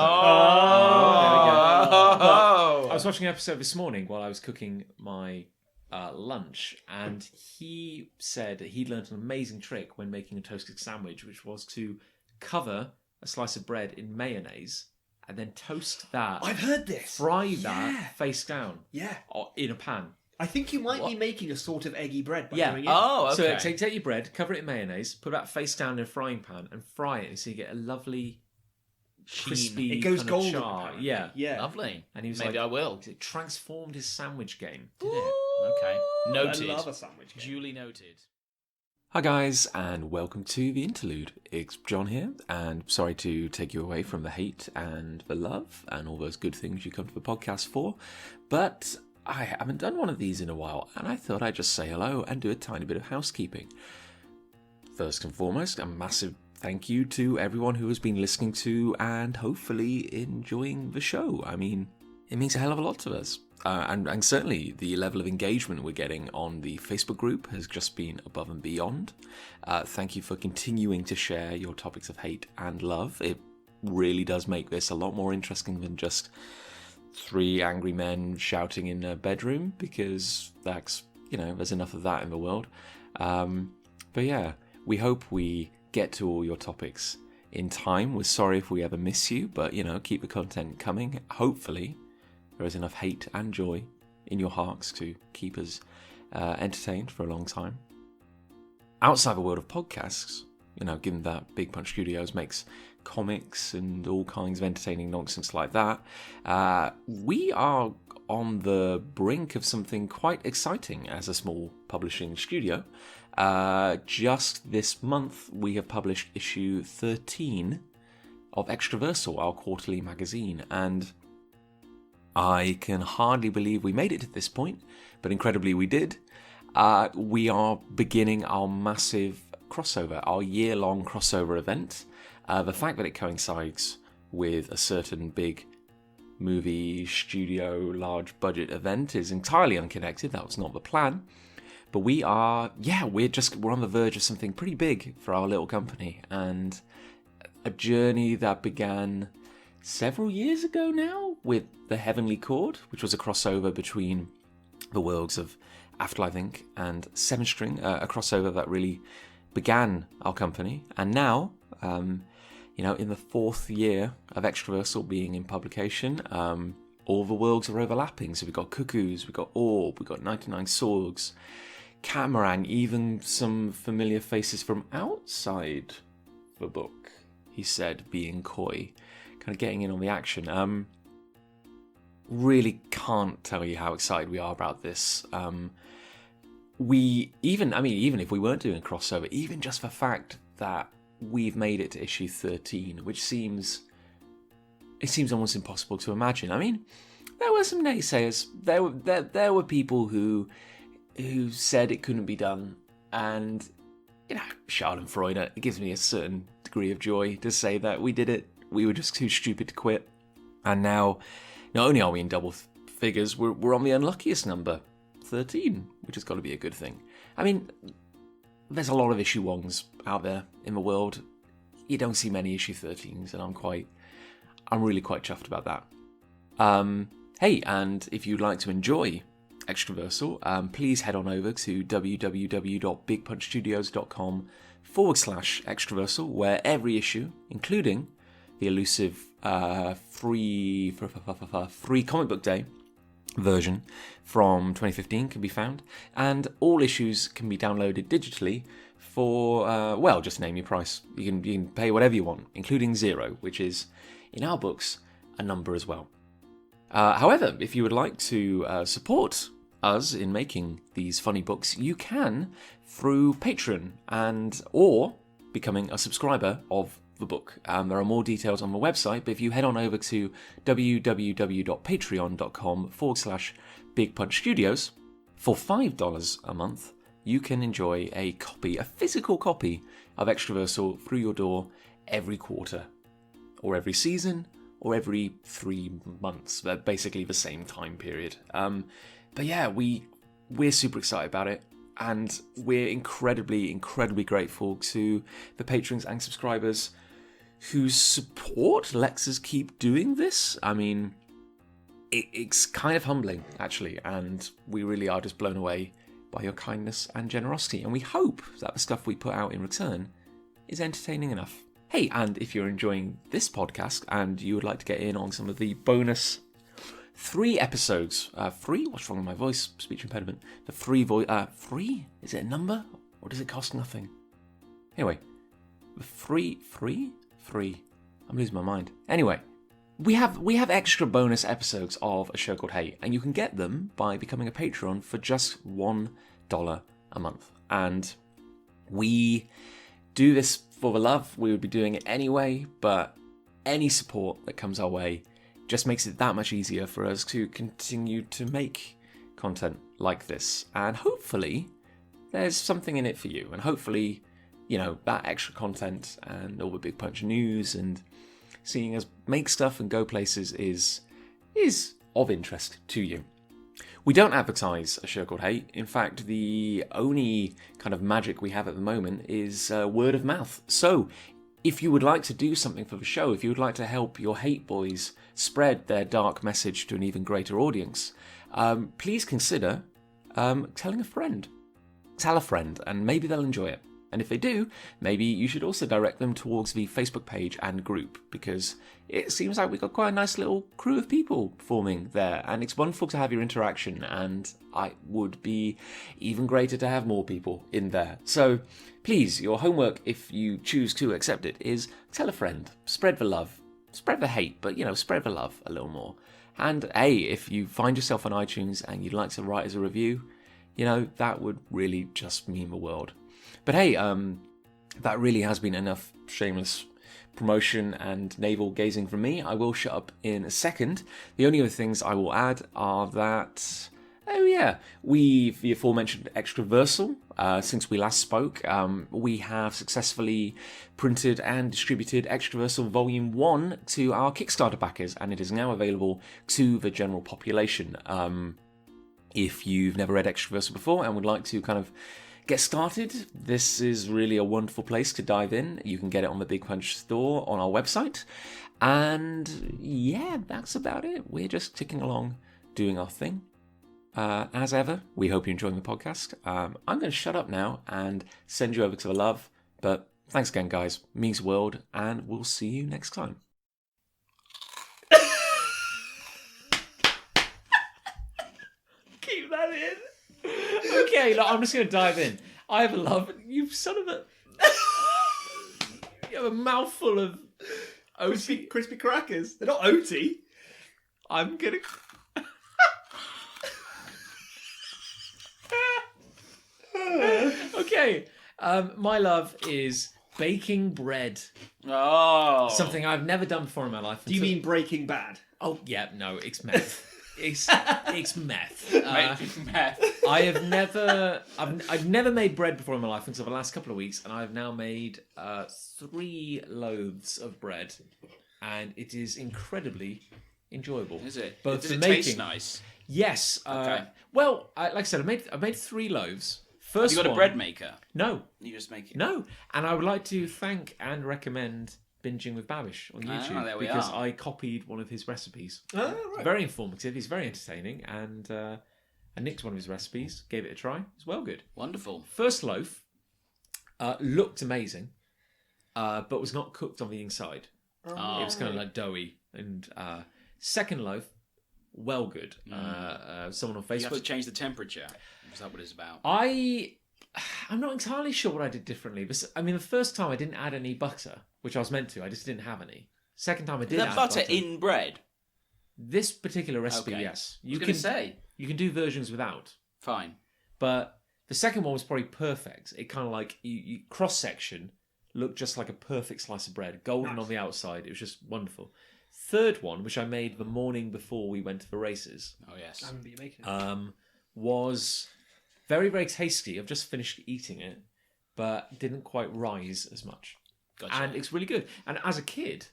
Oh, I was watching an episode this morning while I was cooking my lunch, and he said that he'd learned an amazing trick when making a toasted sandwich, which was to cover a slice of bread in mayonnaise and then toast that, I've heard this. fry that face down Yeah. in a pan. I think you might be making a sort of eggy bread by Yeah. doing it. Oh, okay. So take your bread, cover it in mayonnaise, put that face down in a frying pan, and fry it, so you get a lovely, crispy. It goes kind of golden. char. apparently. Yeah, Yeah. Lovely. and he was Maybe like, I will. it transformed his sandwich game. Did it? Okay. Noted. I love a sandwich. Game. Duly noted. Hi guys, and welcome to the interlude. It's John here, and sorry to take you away from the hate and the love and all those good things you come to the podcast for, but I haven't done one of these in a while, and I thought I'd just say hello and do a tiny bit of housekeeping. first and foremost, a massive thank you to everyone who has been listening to and hopefully enjoying the show. I mean, it means a hell of a lot to us. And certainly the level of engagement we're getting on the Facebook group has just been above and beyond. Thank you for continuing to share your topics of hate and love. It really does make this a lot more interesting than just 3 angry men shouting in a bedroom, because that's, there's enough of that in the world. But yeah, we hope we get to all your topics in time. We're sorry if we ever miss you, but keep the content coming. Hopefully there is enough hate and joy in your hearts to keep us entertained for a long time. Outside the world of podcasts, given that Big Punch Studios makes comics and all kinds of entertaining nonsense like that, we are on the brink of something quite exciting as a small publishing studio. Just this month, we have published issue 13 of Extraversal, our quarterly magazine, and I can hardly believe we made it to this point, but incredibly we did. We are beginning our massive crossover, our year-long crossover event. The fact that it coincides with a certain big movie studio large budget event is entirely unconnected. That was not the plan. But we're on the verge of something pretty big for our little company, and a journey that began several years ago now with The Heavenly Chord, which was a crossover between the worlds of Afterlife Inc. and Seven String, a crossover that really began our company. And now, in the 4th year of Extraversal being in publication, all the worlds are overlapping. So we've got Cuckoos, we've got Orb, we've got 99 Sorgs, Catamaran, even some familiar faces from outside the book, he said, being coy, kind of getting in on the action. Really can't tell you how excited we are about this. Even if we weren't doing a crossover, even just the fact that we've made it to issue 13, which seems almost impossible to imagine. I mean, there were some naysayers. There were people who said it couldn't be done, and Schadenfreude. It gives me a certain degree of joy to say that we did it. We were just too stupid to quit, and now not only are we in double figures, we're on the unluckiest number, 13, which has got to be a good thing. I mean, there's a lot of issue 1s out there in the world. You don't see many issue 13s, and I'm really quite chuffed about that. Hey, and if you'd like to enjoy Extraversal, please head on over to www.bigpunchstudios.com/Extraversal, where every issue, including the elusive free comic book day version from 2015, can be found, and all issues can be downloaded digitally for just name your price. You can pay whatever you want, including 0, which is in our books a number as well. However, if you would like to support us in making these funny books, you can through Patreon or becoming a subscriber of the book. There are more details on the website, but if you head on over to www.patreon.com/BigPunchStudios, for $5 a month, you can enjoy a physical copy of Extraversal through your door every quarter, or every season, or every 3 months. They're basically the same time period. But yeah, we're super excited about it, and we're incredibly, incredibly grateful to the patrons and subscribers whose support lets us keep doing this. I mean, it's kind of humbling, actually, and we really are just blown away by your kindness and generosity, and we hope that the stuff we put out in return is entertaining enough. Hey, and if you're enjoying this podcast and you would like to get in on some of the bonus 3 episodes, what's wrong with my voice, speech impediment, the 3 free? Is it a number, or does it cost nothing? Anyway, the free, I'm losing my mind. Anyway, we have extra bonus episodes of A Show Called Hate, and you can get them by becoming a patron for just $1 a month. And we do this for the love. We would be doing it anyway, but any support that comes our way just makes it that much easier for us to continue to make content like this. And hopefully there's something in it for you, and hopefully that extra content and all the Big Punch news and seeing us make stuff and go places is of interest to you. We don't advertise a show called Hate. In fact, the only kind of magic we have at the moment is word of mouth. So, if you would like to do something for the show, if you would like to help your Hate Boys spread their dark message to an even greater audience, please consider telling a friend. Tell a friend, and maybe they'll enjoy it. And if they do, maybe you should also direct them towards the Facebook page and group, because it seems like we've got quite a nice little crew of people forming there, and it's wonderful to have your interaction, and it would be even greater to have more people in there. So please, your homework, if you choose to accept it, is tell a friend, spread the love, spread the hate, but spread the love a little more. And hey, if you find yourself on iTunes and you'd like to write us a review, that would really just mean the world. But hey, that really has been enough shameless promotion and navel gazing from me. I will shut up in a second. The only other things I will add are that, the aforementioned Extraversal, since we last spoke, we have successfully printed and distributed Extraversal Volume 1 to our Kickstarter backers, and it is now available to the general population. If you've never read Extraversal before and would like to kind of get started, this is really a wonderful place to dive in. You can get it on the Big Punch store on our website. And yeah, that's about it. We're just ticking along, doing our thing. As ever, we hope you're enjoying the podcast. I'm going to shut up now and send you over to the love. But thanks again, guys. Means the world, and we'll see you next time. Keep that in. Okay, I'm just going to dive in. I have a love. You son of a... You have a mouthful of Crispy crackers. They're not oaty. I'm going to... Okay. My love is baking bread. Oh. Something I've never done before in my life. Do you mean Breaking Bad? Oh, yeah, no, it's meth. It's meth. Meth. I've never made bread before in my life until the last couple of weeks, and I've now made 3 loaves of bread, and it is incredibly enjoyable. Is it? Both Does the it making, taste nice? Yes. Okay. Well, like I said, I made 3 loaves. Have you got a bread maker? No. You just make it? No. And I would like to thank and recommend Binging with Babish on YouTube, there we because are. I copied one of his recipes. Oh, right. Very informative. He's very entertaining, and I nicked one of his recipes, gave it a try. It's well good. Wonderful. First loaf looked amazing, but was not cooked on the inside. It was kind of like doughy. And second loaf, well good. Someone on You have to Facebook. change the temperature. Is that what it's about? I'm not entirely sure what I did differently. But I mean, the first time I didn't add any butter, which I was meant to. I just didn't have any. Second time I did Is add that butter in bread? This particular recipe, Okay. yes. I was going to say. You can do versions without. Fine. But the second one was probably perfect. It kind of like, you cross-section looked just like a perfect slice of bread. Golden on the outside. It was just wonderful. Third one, which I made the morning before we went to the races, Oh, yes. I remember you making it. was very, very tasty. I've just finished eating it, but didn't quite rise as much. Gotcha. And it's really good. And as a kid,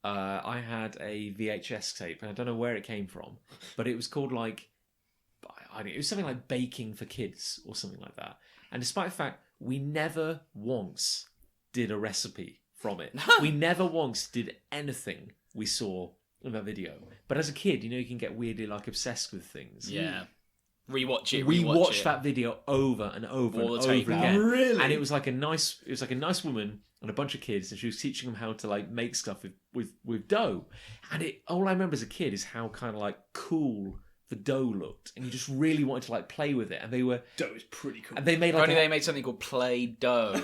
I had a VHS tape, and I don't know where it came from, but it was called like, it was something like Baking for Kids or something like that. And despite the fact we never once did a recipe from it, we never once did anything we saw in that video. But as a kid, you can get weirdly like obsessed with things. Yeah. Rewatch it. We rewatch watched it. that video over and over All and the tape over out. again. Really? And it was like a nice woman and a bunch of kids, and she was teaching them how to like make stuff with dough. And all I remember as a kid is how kind of like cool the dough looked, and you just really wanted to like play with it. And they were Dough is pretty cool. and they made If like only they made something called Play-Doh.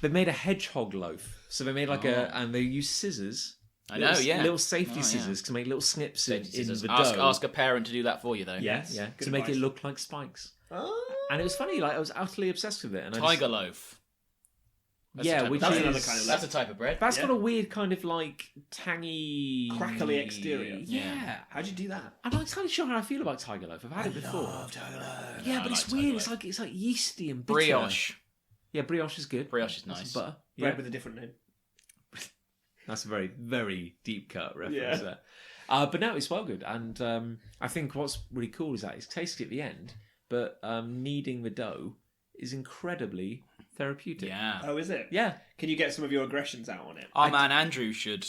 they made a hedgehog loaf. So they made like and they used scissors. I know, yeah. Little safety Oh, yeah. scissors to make little snips in the ask, dough. ask a parent to do that for you, though. Yeah, Good to make it advice. look like spikes. Oh. And it was funny, like I was utterly obsessed with it. And Tiger loaf. That's a Yeah, type which of That's is bread. another kind of That's a type of bread. that's Yeah. got a weird kind of like tangy, Crackly exterior. Yeah. How'd you do that? I'm not entirely sure how I feel about tiger loaf. I've had it before. Tiger loaf. Yeah, I but it's like weird. tiger It's like yeasty and bitter. Brioche. Yeah, brioche is good. Brioche is That's nice. butter. Bread Yeah. with a different name. That's a very, very deep cut reference Yeah. there. But no, it's well good. And I think what's really cool is that it's tasty at the end, but kneading the dough is incredibly therapeutic. Yeah. Oh, is it? Yeah. Can you get some of your aggressions out on it? Our man Andrew should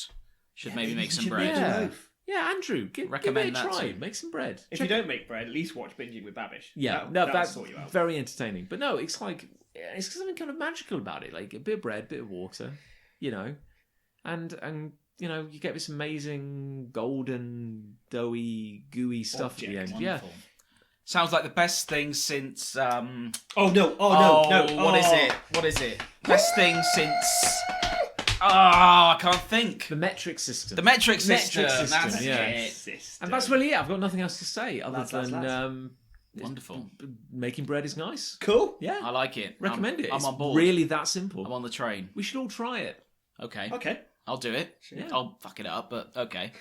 maybe make some bread. Yeah. Yeah, Andrew, give Recommend it a that try. too. Make some bread. If Check you don't make bread, at least watch Binging with Babish. Yeah, That'll that's sort you out. very entertaining. But no, it's like it's something kind of magical about it. Like a bit of bread, bit of water, and you get this amazing golden, doughy, gooey stuff at the end. Wonderful. Sounds like the best thing since. Oh no! Oh, What is it? Best thing since. I can't think. The metric system. The metric system. system, That's yeah. it. And that's really it. I've got nothing else to say other Lads, than Wonderful. making bread is nice. Cool. Yeah, I like it. recommend it. I'm It's on board. really that simple. I'm on the train. We should all try it. Okay. Okay. I'll do it. Yeah. I'll fuck it up, but okay.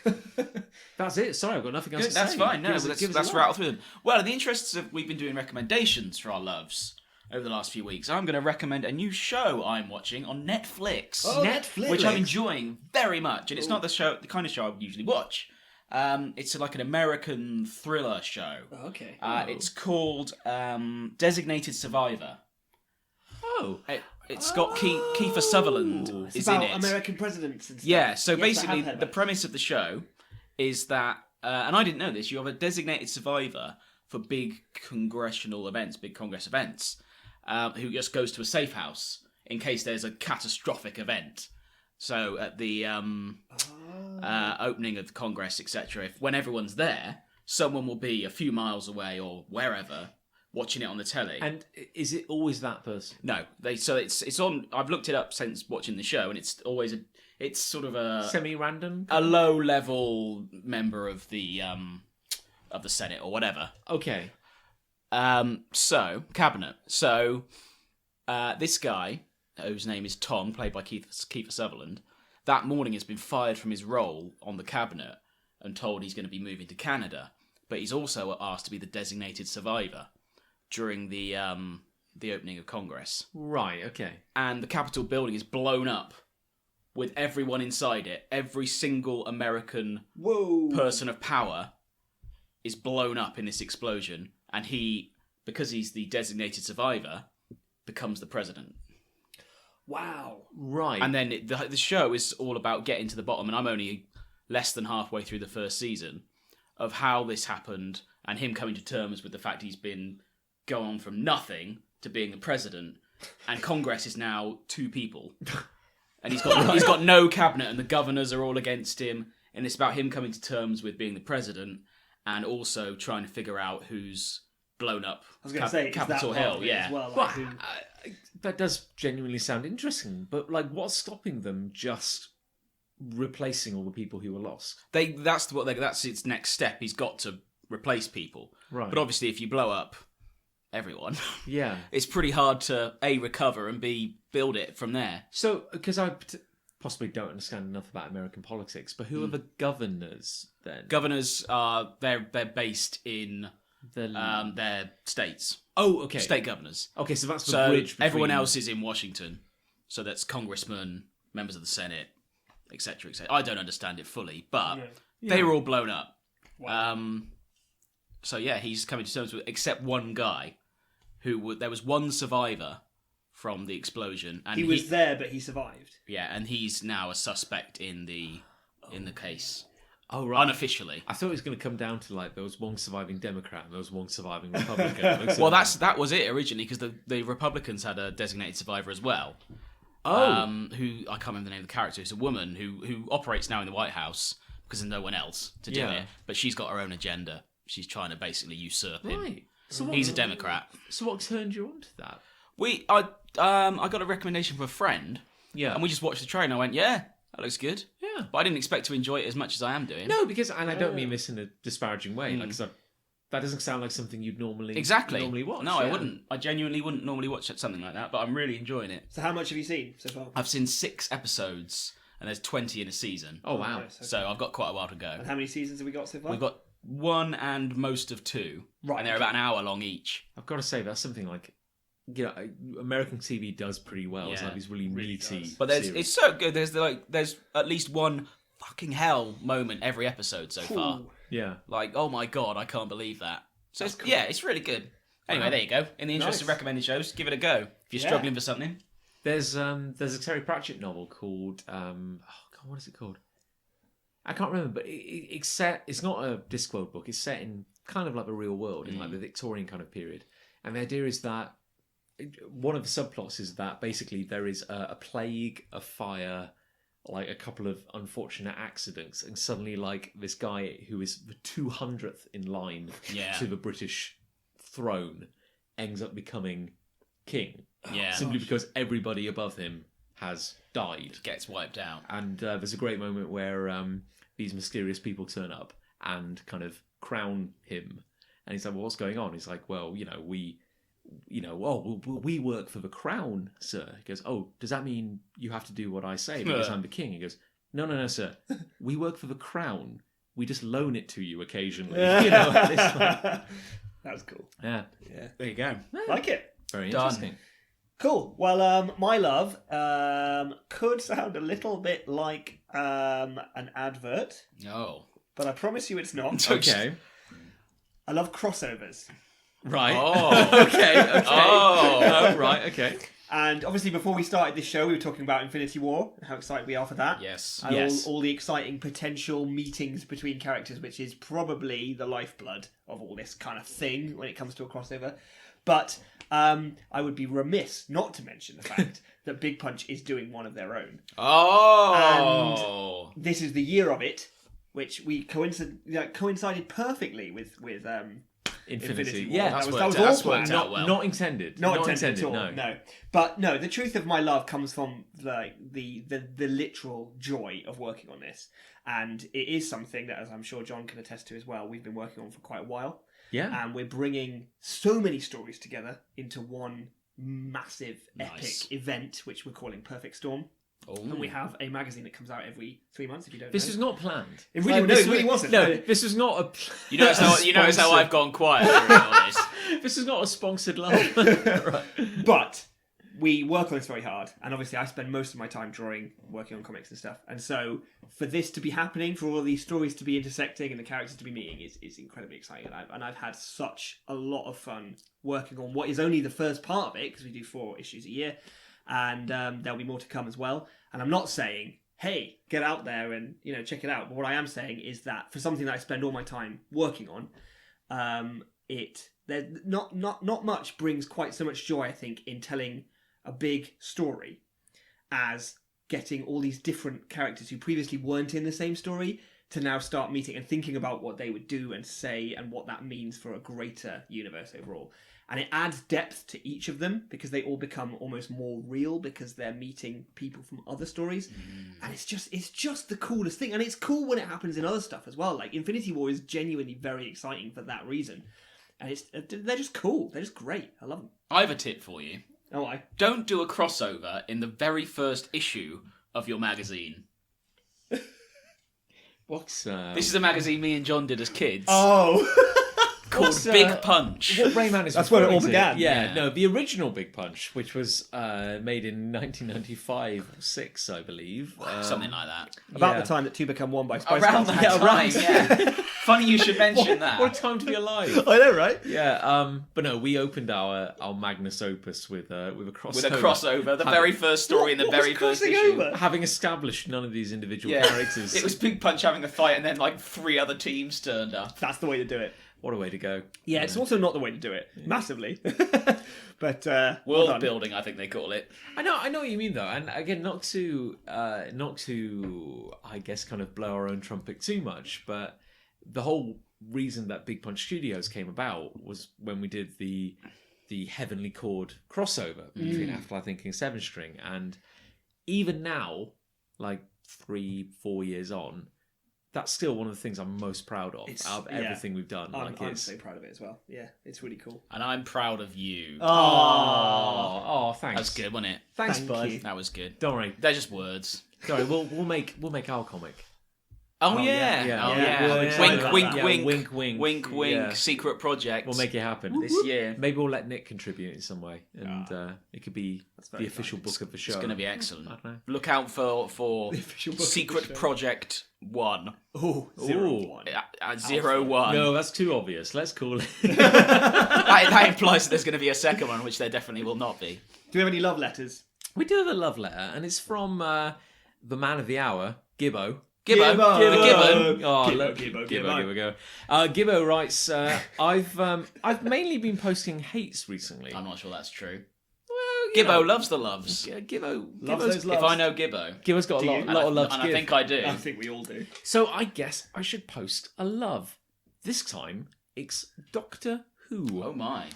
That's it. Sorry, I've got nothing else to say. That's fine. No, Give us- let's give us a laugh. rattle through them. Well, in the interests of we've been doing recommendations for our loves over the last few weeks, I'm going to recommend a new show I'm watching on Netflix. Oh, Netflix. Which I'm enjoying very much, and it's not the kind of show I would usually watch. It's like an American thriller show. Oh, okay. It's called Designated Survivor. Oh, It's got Kiefer Sutherland Oh. It's is about in it. American presidents and stuff. Yeah, so Yes, I basically, have heard the about premise of the show is that, and I didn't know this, you have a designated survivor for big congressional events, big Congress events, who just goes to a safe house in case there's a catastrophic event. So at the opening of the Congress, etc., when everyone's there, someone will be a few miles away or wherever watching it on the telly. and is it always that person? No, it's on. I've looked it up since watching the show, and it's always it's sort of a Semi-random? a low level member of the Senate or whatever. Okay. So cabinet. So this guy, whose name is Tom, played by Kiefer Sutherland, that morning has been fired from his role on the cabinet and told he's going to be moving to Canada. But he's also asked to be the designated survivor during the opening of Congress. Right, okay. And the Capitol building is blown up with everyone inside it. Every single American Whoa. person of power is blown up in this explosion, and he, because he's the designated survivor, becomes the president. Wow. Right. And then the show is all about getting to the bottom, and I'm only less than halfway through the first season, of how this happened, and him coming to terms with the fact he's been going from nothing to being the president, and Congress is now 2 people. And he's got no cabinet, and the governors are all against him, and it's about him coming to terms with being the president, and also trying to figure out who's blown up I was going to say, Capitol is that part Hill. of it Yeah, as well? Well, Like, who... that does genuinely sound interesting, but like, what's stopping them just replacing all the people who were lost? that's its next step. He's got to replace people, Right. but obviously, if you blow up everyone, Yeah. it's pretty hard to A, recover, and B, build it from there. So, because I possibly don't understand enough about American politics, but who are the governors then? Governors are they're based in The their states. oh, okay. State governors. Okay, so that's the So bridge between... everyone else is in Washington. So that's congressmen, members of the Senate, etc., etc. I don't understand it fully, but they were all blown up. Wow. So yeah, he's coming to terms with, except one guy, there was one survivor from the explosion, and he was there, but he survived. Yeah, and he's now a suspect in the case. Oh, right. Unofficially. I thought it was going to come down to like there was one surviving Democrat and there was one surviving Republican. Well, that was it originally, because the Republicans had a designated survivor as well. Oh. Who I can't remember the name of the character. It's a woman who operates now in the White House because there's no one else to do it. But she's got her own agenda. She's trying to basically usurp him. Right. So He's a Democrat. So what turned you on to that? I got a recommendation from a friend. Yeah. And we just watched the trailer. I went, yeah, that looks good. Yeah. But I didn't expect to enjoy it as much as I am doing. No, because and I don't mean this in a disparaging way. Like, 'cause that doesn't sound like something you'd normally watch. No, I wouldn't. I genuinely wouldn't normally watch something like that. But I'm really enjoying it. So how much have you seen so far? I've seen 6 episodes, and there's 20 in a season. Oh wow. Nice, okay. So I've got quite a while to go. And how many seasons have we got so far? We've got 1 and most of 2. Right, And they're okay. about an hour long each. I've got to say that's something like American TV does pretty well. It's Yeah, like these really meaty. does. But it's so good. There's at least one fucking hell moment every episode so far. yeah. Like, oh my god, I can't believe that. So it's really good. Anyway, there you go. In the interest of recommended shows, give it a go if you're struggling for something. There's a Terry Pratchett novel called what is it called? I can't remember, but it's set. It's not a Discworld book. It's set in kind of like the real world, in like the Victorian kind of period. And the idea is that one of the subplots is that basically there is a plague, a fire, like a couple of unfortunate accidents, and suddenly like this guy who is the 200th in line to the British throne ends up becoming king. Yeah. Simply because everybody above him has died. Gets wiped out. And there's a great moment where these mysterious people turn up and kind of crown him. And he's like, well, what's going on? He's like, well, we work for the crown, sir. He goes, oh, does that mean you have to do what I say because I'm the king? He goes, no, sir. We work for the crown. We just loan it to you occasionally. That was cool. Yeah. There you go. Like it. Very Done. interesting. Cool. Well, my love could sound a little bit like an advert, Oh. but I promise you it's not. Okay. I love crossovers. Right. Oh. okay. Oh. Right, okay. And obviously, before we started this show, we were talking about Infinity War, and how excited we are for that. Yes. And Yes. all the exciting potential meetings between characters, which is probably the lifeblood of all this kind of thing when it comes to a crossover. But I would be remiss not to mention the fact that Big Punch is doing one of their own. Oh. This is the year of it, which we coincided perfectly with Infinity. War. Yeah, that was that's all worked planned. out well. Not intended. Not intended at all. No. But no, the truth of my love comes from the literal joy of working on this, and it is something that, as I'm sure John can attest to as well, we've been working on for quite a while. Yeah. And we're bringing so many stories together into one massive epic event, which we're calling Perfect Storm. Oh. And we have a magazine that comes out every 3 months. If you don't, This know. was not planned. It really wasn't. No, this was not a. You notice how I've gone quiet during all this. This is not a sponsored love. Right. But we work on this very hard, and obviously I spend most of my time working on comics and stuff. And so for this to be happening, for all of these stories to be intersecting and the characters to be meeting is incredibly exciting. And I've had such a lot of fun working on what is only the first part of it, because we do 4 issues a year, and there'll be more to come as well. And I'm not saying, hey, get out there and check it out. But what I am saying is that for something that I spend all my time working on, there's not much brings quite so much joy, I think, in telling a big story as getting all these different characters who previously weren't in the same story to now start meeting and thinking about what they would do and say and what that means for a greater universe overall. And it adds depth to each of them because they all become almost more real because they're meeting people from other stories. And it's just the coolest thing. And it's cool when it happens in other stuff as well. Like Infinity War is genuinely very exciting for that reason. And they're just cool. They're just great. I love them. I have a tip for you. Oh, I Don't do a crossover in the very first issue of your magazine. What's This is a magazine me and John did as kids. Oh. Called Big Punch. What Rayman is That's where it all referring to? began. Yeah, Yeah. no, the original Big Punch, which was made in 1995 or 6, I believe. Something like that. About Yeah. the time that 2 become 1 by Spice Around Girls. that time, yeah. Funny you should mention that. What a time to be alive. I know, right? Yeah, but no, we opened our magnus opus with a crossover. With a crossover, the very first story in the What very was first crossing issue. over? Having established none of these individual Yeah. characters. It was Big Punch having a fight and then like 3 other teams turned up. That's the way to do it. What a way to go. Yeah, it's also not the way to do it. Massively. But well World done. building, I think they call it. I know what you mean though, and again, not to I guess kind of blow our own trumpet too much, but the whole reason that Big Punch Studios came about was when we did the Heavenly Chord crossover between Afterlife Thinking and 7 String, and even now, like 3-4 years on, that's still one of the things I'm most proud of out of everything we've done. I'm so proud of it as well. Yeah, it's really cool. And I'm proud of you. Oh, thanks. That was good, wasn't it? Thanks, Thank bud. you. That was good. Don't worry. They're just words. Sorry, we'll make our comic. Oh, yeah. yeah. Oh, Yeah. yeah. Yeah. Wink, Yeah. wink, Yeah, wink. wink, wink. Wink, wink. Yeah. Secret project. We'll make it happen. this year. Maybe we'll let Nick contribute in some way, and it could be very the official book of the show. It's going to be excellent. I don't know. Look out for official book of the Secret show. Project 1. Oh, Ooh. 0-1. 0-1. No, that's too obvious. Let's call it. That implies that there's going to be a second one, which there definitely will not be. Do we have any love letters? We do have a love letter, and it's from the man of the hour, Gibbo. Gibbo. The Gibbon. Oh, Gibbo. Gibbo writes, I've mainly been posting hates recently. I'm not sure that's true. Well, Gibbo loves the loves. Gibbo. Loves Gibbo's, those loves. If I know Gibbo. Gibbo's got Do a you? lot of love to and give. I think I do. I think we all do. So I guess I should post a love. This time, it's Doctor Who. Oh my.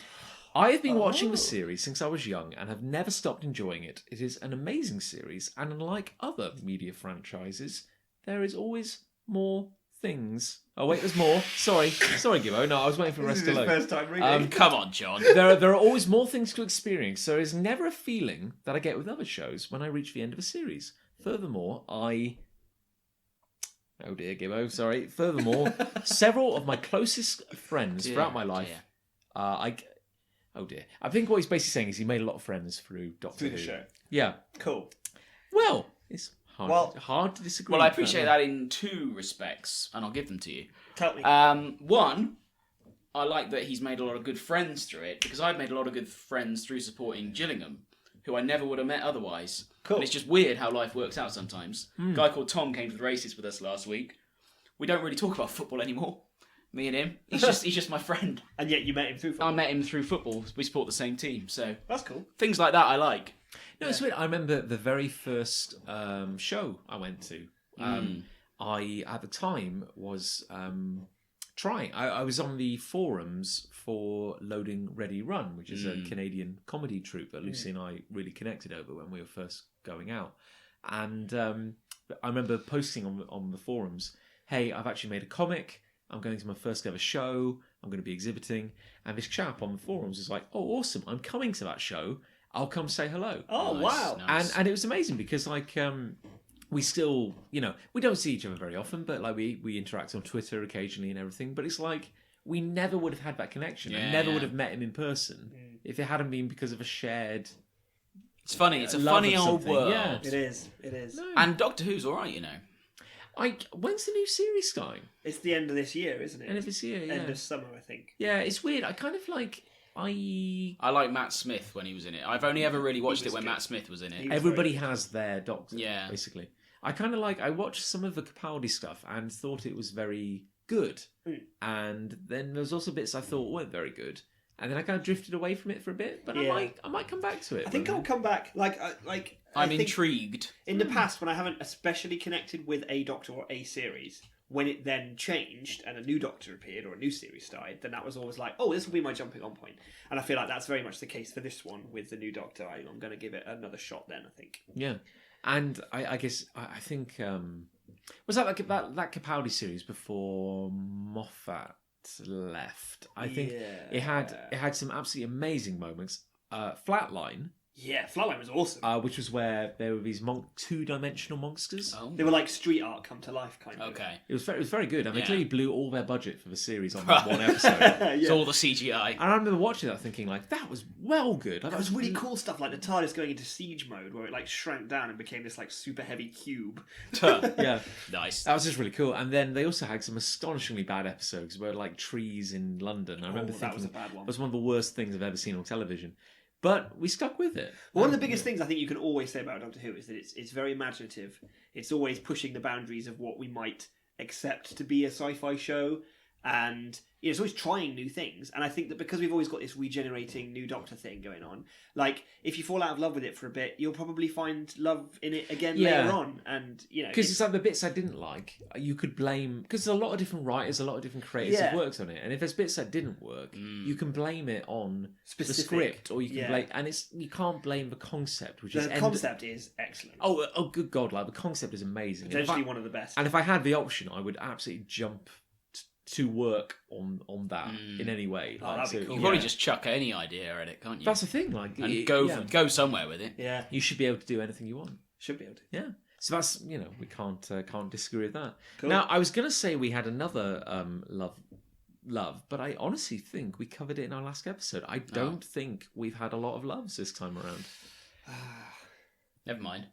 I have been watching the series since I was young and have never stopped enjoying it. It is an amazing series, and unlike other media franchises, there is always more things. Oh wait, there's more. Sorry, Gibbo. No, I was waiting for the rest to load. First time reading. Come on, John. There are always more things to experience, so there's never a feeling that I get with other shows when I reach the end of a series. Furthermore, Oh dear, Gibbo, sorry. Furthermore, several of my closest friends throughout my life, oh dear. I think what he's basically saying is he made a lot of friends through Doctor Through Who. the show. Yeah. Cool. Well, it's hard, Well- hard to disagree. Well, I with appreciate that in two respects, and I'll give them to you. Tell me. One, I like that he's made a lot of good friends through it, because I've made a lot of good friends through supporting Gillingham, who I never would have met otherwise. Cool. And it's just weird how life works out sometimes. A guy called Tom came to the races with us last week. We don't really talk about football anymore. Me and him. He's just my friend. And yet you met him through football. I met him through football. We support the same team, so That's cool. things like that I like. No, it's weird. I remember the very first show I went to. I, at the time, was trying. I was on the forums for Loading Ready Run, which is a Canadian comedy troupe that Lucy and I really connected over when we were first going out. And I remember posting on the forums, hey, I've actually made a comic. I'm going to my first ever show. I'm going to be exhibiting. And this chap on the forums was like, oh, awesome. I'm coming to that show. I'll come say hello. Oh, Nice, wow. nice. And it was amazing because we still, we don't see each other very often, but like we interact on Twitter occasionally and everything. But it's like we never would have had that connection. I never would have met him in person if it hadn't been because of a shared. It's funny. It's a love funny of old something, world. yeah. It is. It is. No. And Doctor Who's all right, When's the new series starting? It's the end of this year, isn't it? End of this year, yeah. End of summer, I think. Yeah, it's weird. I kind of like I like Matt Smith when he was in it. I've only ever really watched it when Matt Smith was in it. everybody has their Doctor. Yeah. Basically, I kind of like. I watched some of the Capaldi stuff and thought it was very good, and then there was also bits I thought weren't very good, and then I kind of drifted away from it for a bit. But Yeah. I might come back to it. I think I'll come back. I'm think intrigued. In the past, when I haven't especially connected with a Doctor or a series, when it then changed and a new Doctor appeared or a new series started, then that was always like, oh, this will be my jumping on point. And I feel like that's very much the case for this one with the new Doctor. I'm going to give it another shot then, I think. Yeah, and I guess I think was that like that Capaldi series before Moffat left? I think it had some absolutely amazing moments. Flatline. Yeah, Flatline was awesome. Which was where there were these two-dimensional monsters. Oh. They were like street art come to life, kind of. Okay. It was very good, and they Yeah. clearly blew all their budget for the series on that one episode. And It's all the CGI. I remember watching that, thinking like, that was well good. Like, That was really cool stuff, like the TARDIS going into siege mode, where it like shrank down and became this like super heavy cube. Yeah, Nice. that was just really cool. And then they also had some astonishingly bad episodes where like trees in London. I remember that thinking was a bad one. it was one of the worst things I've ever seen on television. But we stuck with it. One of the biggest things I think you can always say about Doctor Who is that it's very imaginative. It's always pushing the boundaries of what we might accept to be a sci-fi show, and it's always trying new things. And I think that because we've always got this regenerating new Doctor thing going on, like if you fall out of love with it for a bit, you'll probably find love in it again later on. And because it's like the bits I didn't like, you could blame, because there's a lot of different writers, a lot of different creators have worked on it, and if there's bits that didn't work, you can blame it on the script, or you can blame, and you can't blame the concept, which is the concept is excellent. Oh, good God! Like the concept is amazing. Potentially one of the best. And if I had the option, I would absolutely jump to work on that in any way. that'd be cool. You can probably just chuck any idea at it, can't you? That's the thing. Like, and go somewhere with it. Yeah, you should be able to do anything you want. should be able to. Yeah. So that's, we can't disagree with that. Cool. Now, I was going to say we had another love, but I honestly think we covered it in our last episode. I don't think we've had a lot of loves this time around. Never mind.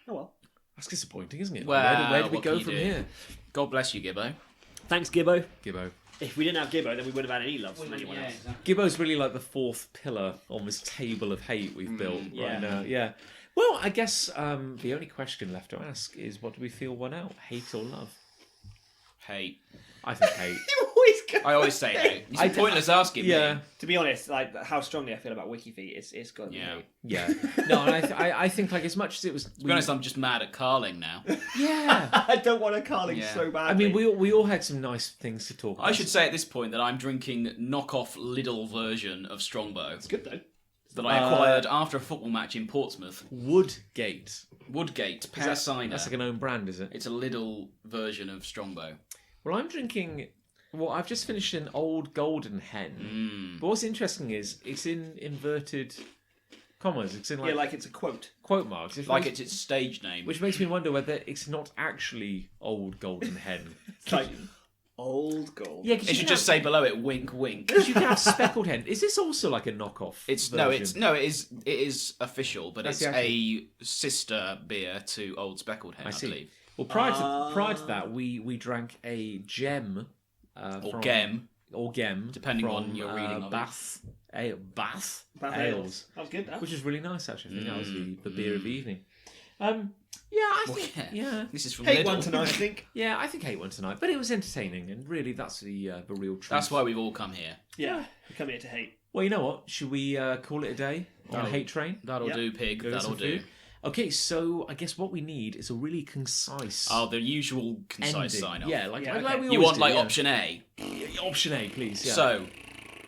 Oh well. That's disappointing, isn't it? Well, where do we what go can you from do? here? God bless you, Gibbo. Thanks, Gibbo. Gibbo. If we didn't have Gibbo, then we wouldn't have had any love from anyone else. Gibbo's really like the fourth pillar on this table of hate we've built yeah. right now. Yeah. Well, I guess the only question left to ask is, what do we feel won out? Hate or love? Hate. I think hate. I always say hate. It's pointless asking me. To be honest, like how strongly I feel about WikiFeet, it's got to be hate. Yeah. No, and I think like as much as it was. To be honest, I'm just mad at Carling now. Yeah. I don't want a Carling so badly. I mean, we all had some nice things to talk about. I should say at this point that I'm drinking knockoff Lidl version of Strongbow. It's good though. That I acquired after a football match in Portsmouth. Woodgate. Pear cider. That's like an own brand, is it? It's a Lidl version of Strongbow. Well, I'm drinking. Well, I've just finished an old golden hen. But what's interesting is it's in inverted commas. It's in like it's a quote. Quote marks. It's its stage name. Which makes me wonder whether it's not actually old golden hen. It's like old gold. Yeah, it should just say below it, wink, wink. Because you can have speckled hen. Is this also like a knockoff? It is official, but it's a sister beer to Old Speckled Hen, I believe. Well, prior to that, we drank a gem. Or gem, depending from, on your reading of Bath Ales. That was good. Which is really nice, actually. I think that was the beer of the evening. This is from hate Lidl. one tonight, I think. Yeah, I think hate one tonight, but it was entertaining, and really, that's the real truth. That's why we've all come here. Yeah, we come here to hate. Well, you know what? Should we call it a day on Hate Train? That'll do, pig. That'll do. Okay, so I guess what we need is a really concise. Oh, the usual concise ending. sign off. Yeah, like we you always want do, like option A. Option A, please. Yeah. So,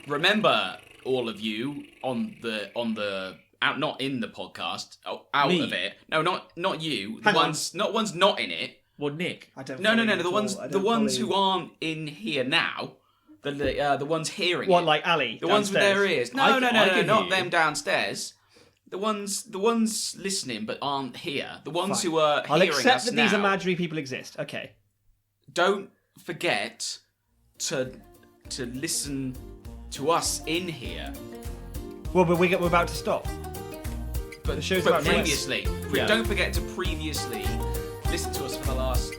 remember, all of you on the out, not in the podcast, out Me. of it. No, not you. Hang on. Not ones not in it. Well, Nick. I don't. No. follow The ones who aren't in here now. The ones hearing. What, it. like Ali? The ones with their ears. No, I can not hear them you. downstairs. The ones listening but aren't here. The ones Fine. who are I'll hearing accept us that now. these imaginary people exist. Okay. Don't forget to listen to us in here. Well, but we're about to stop. But The show's about previously. Yeah. Don't forget to previously listen to us for the last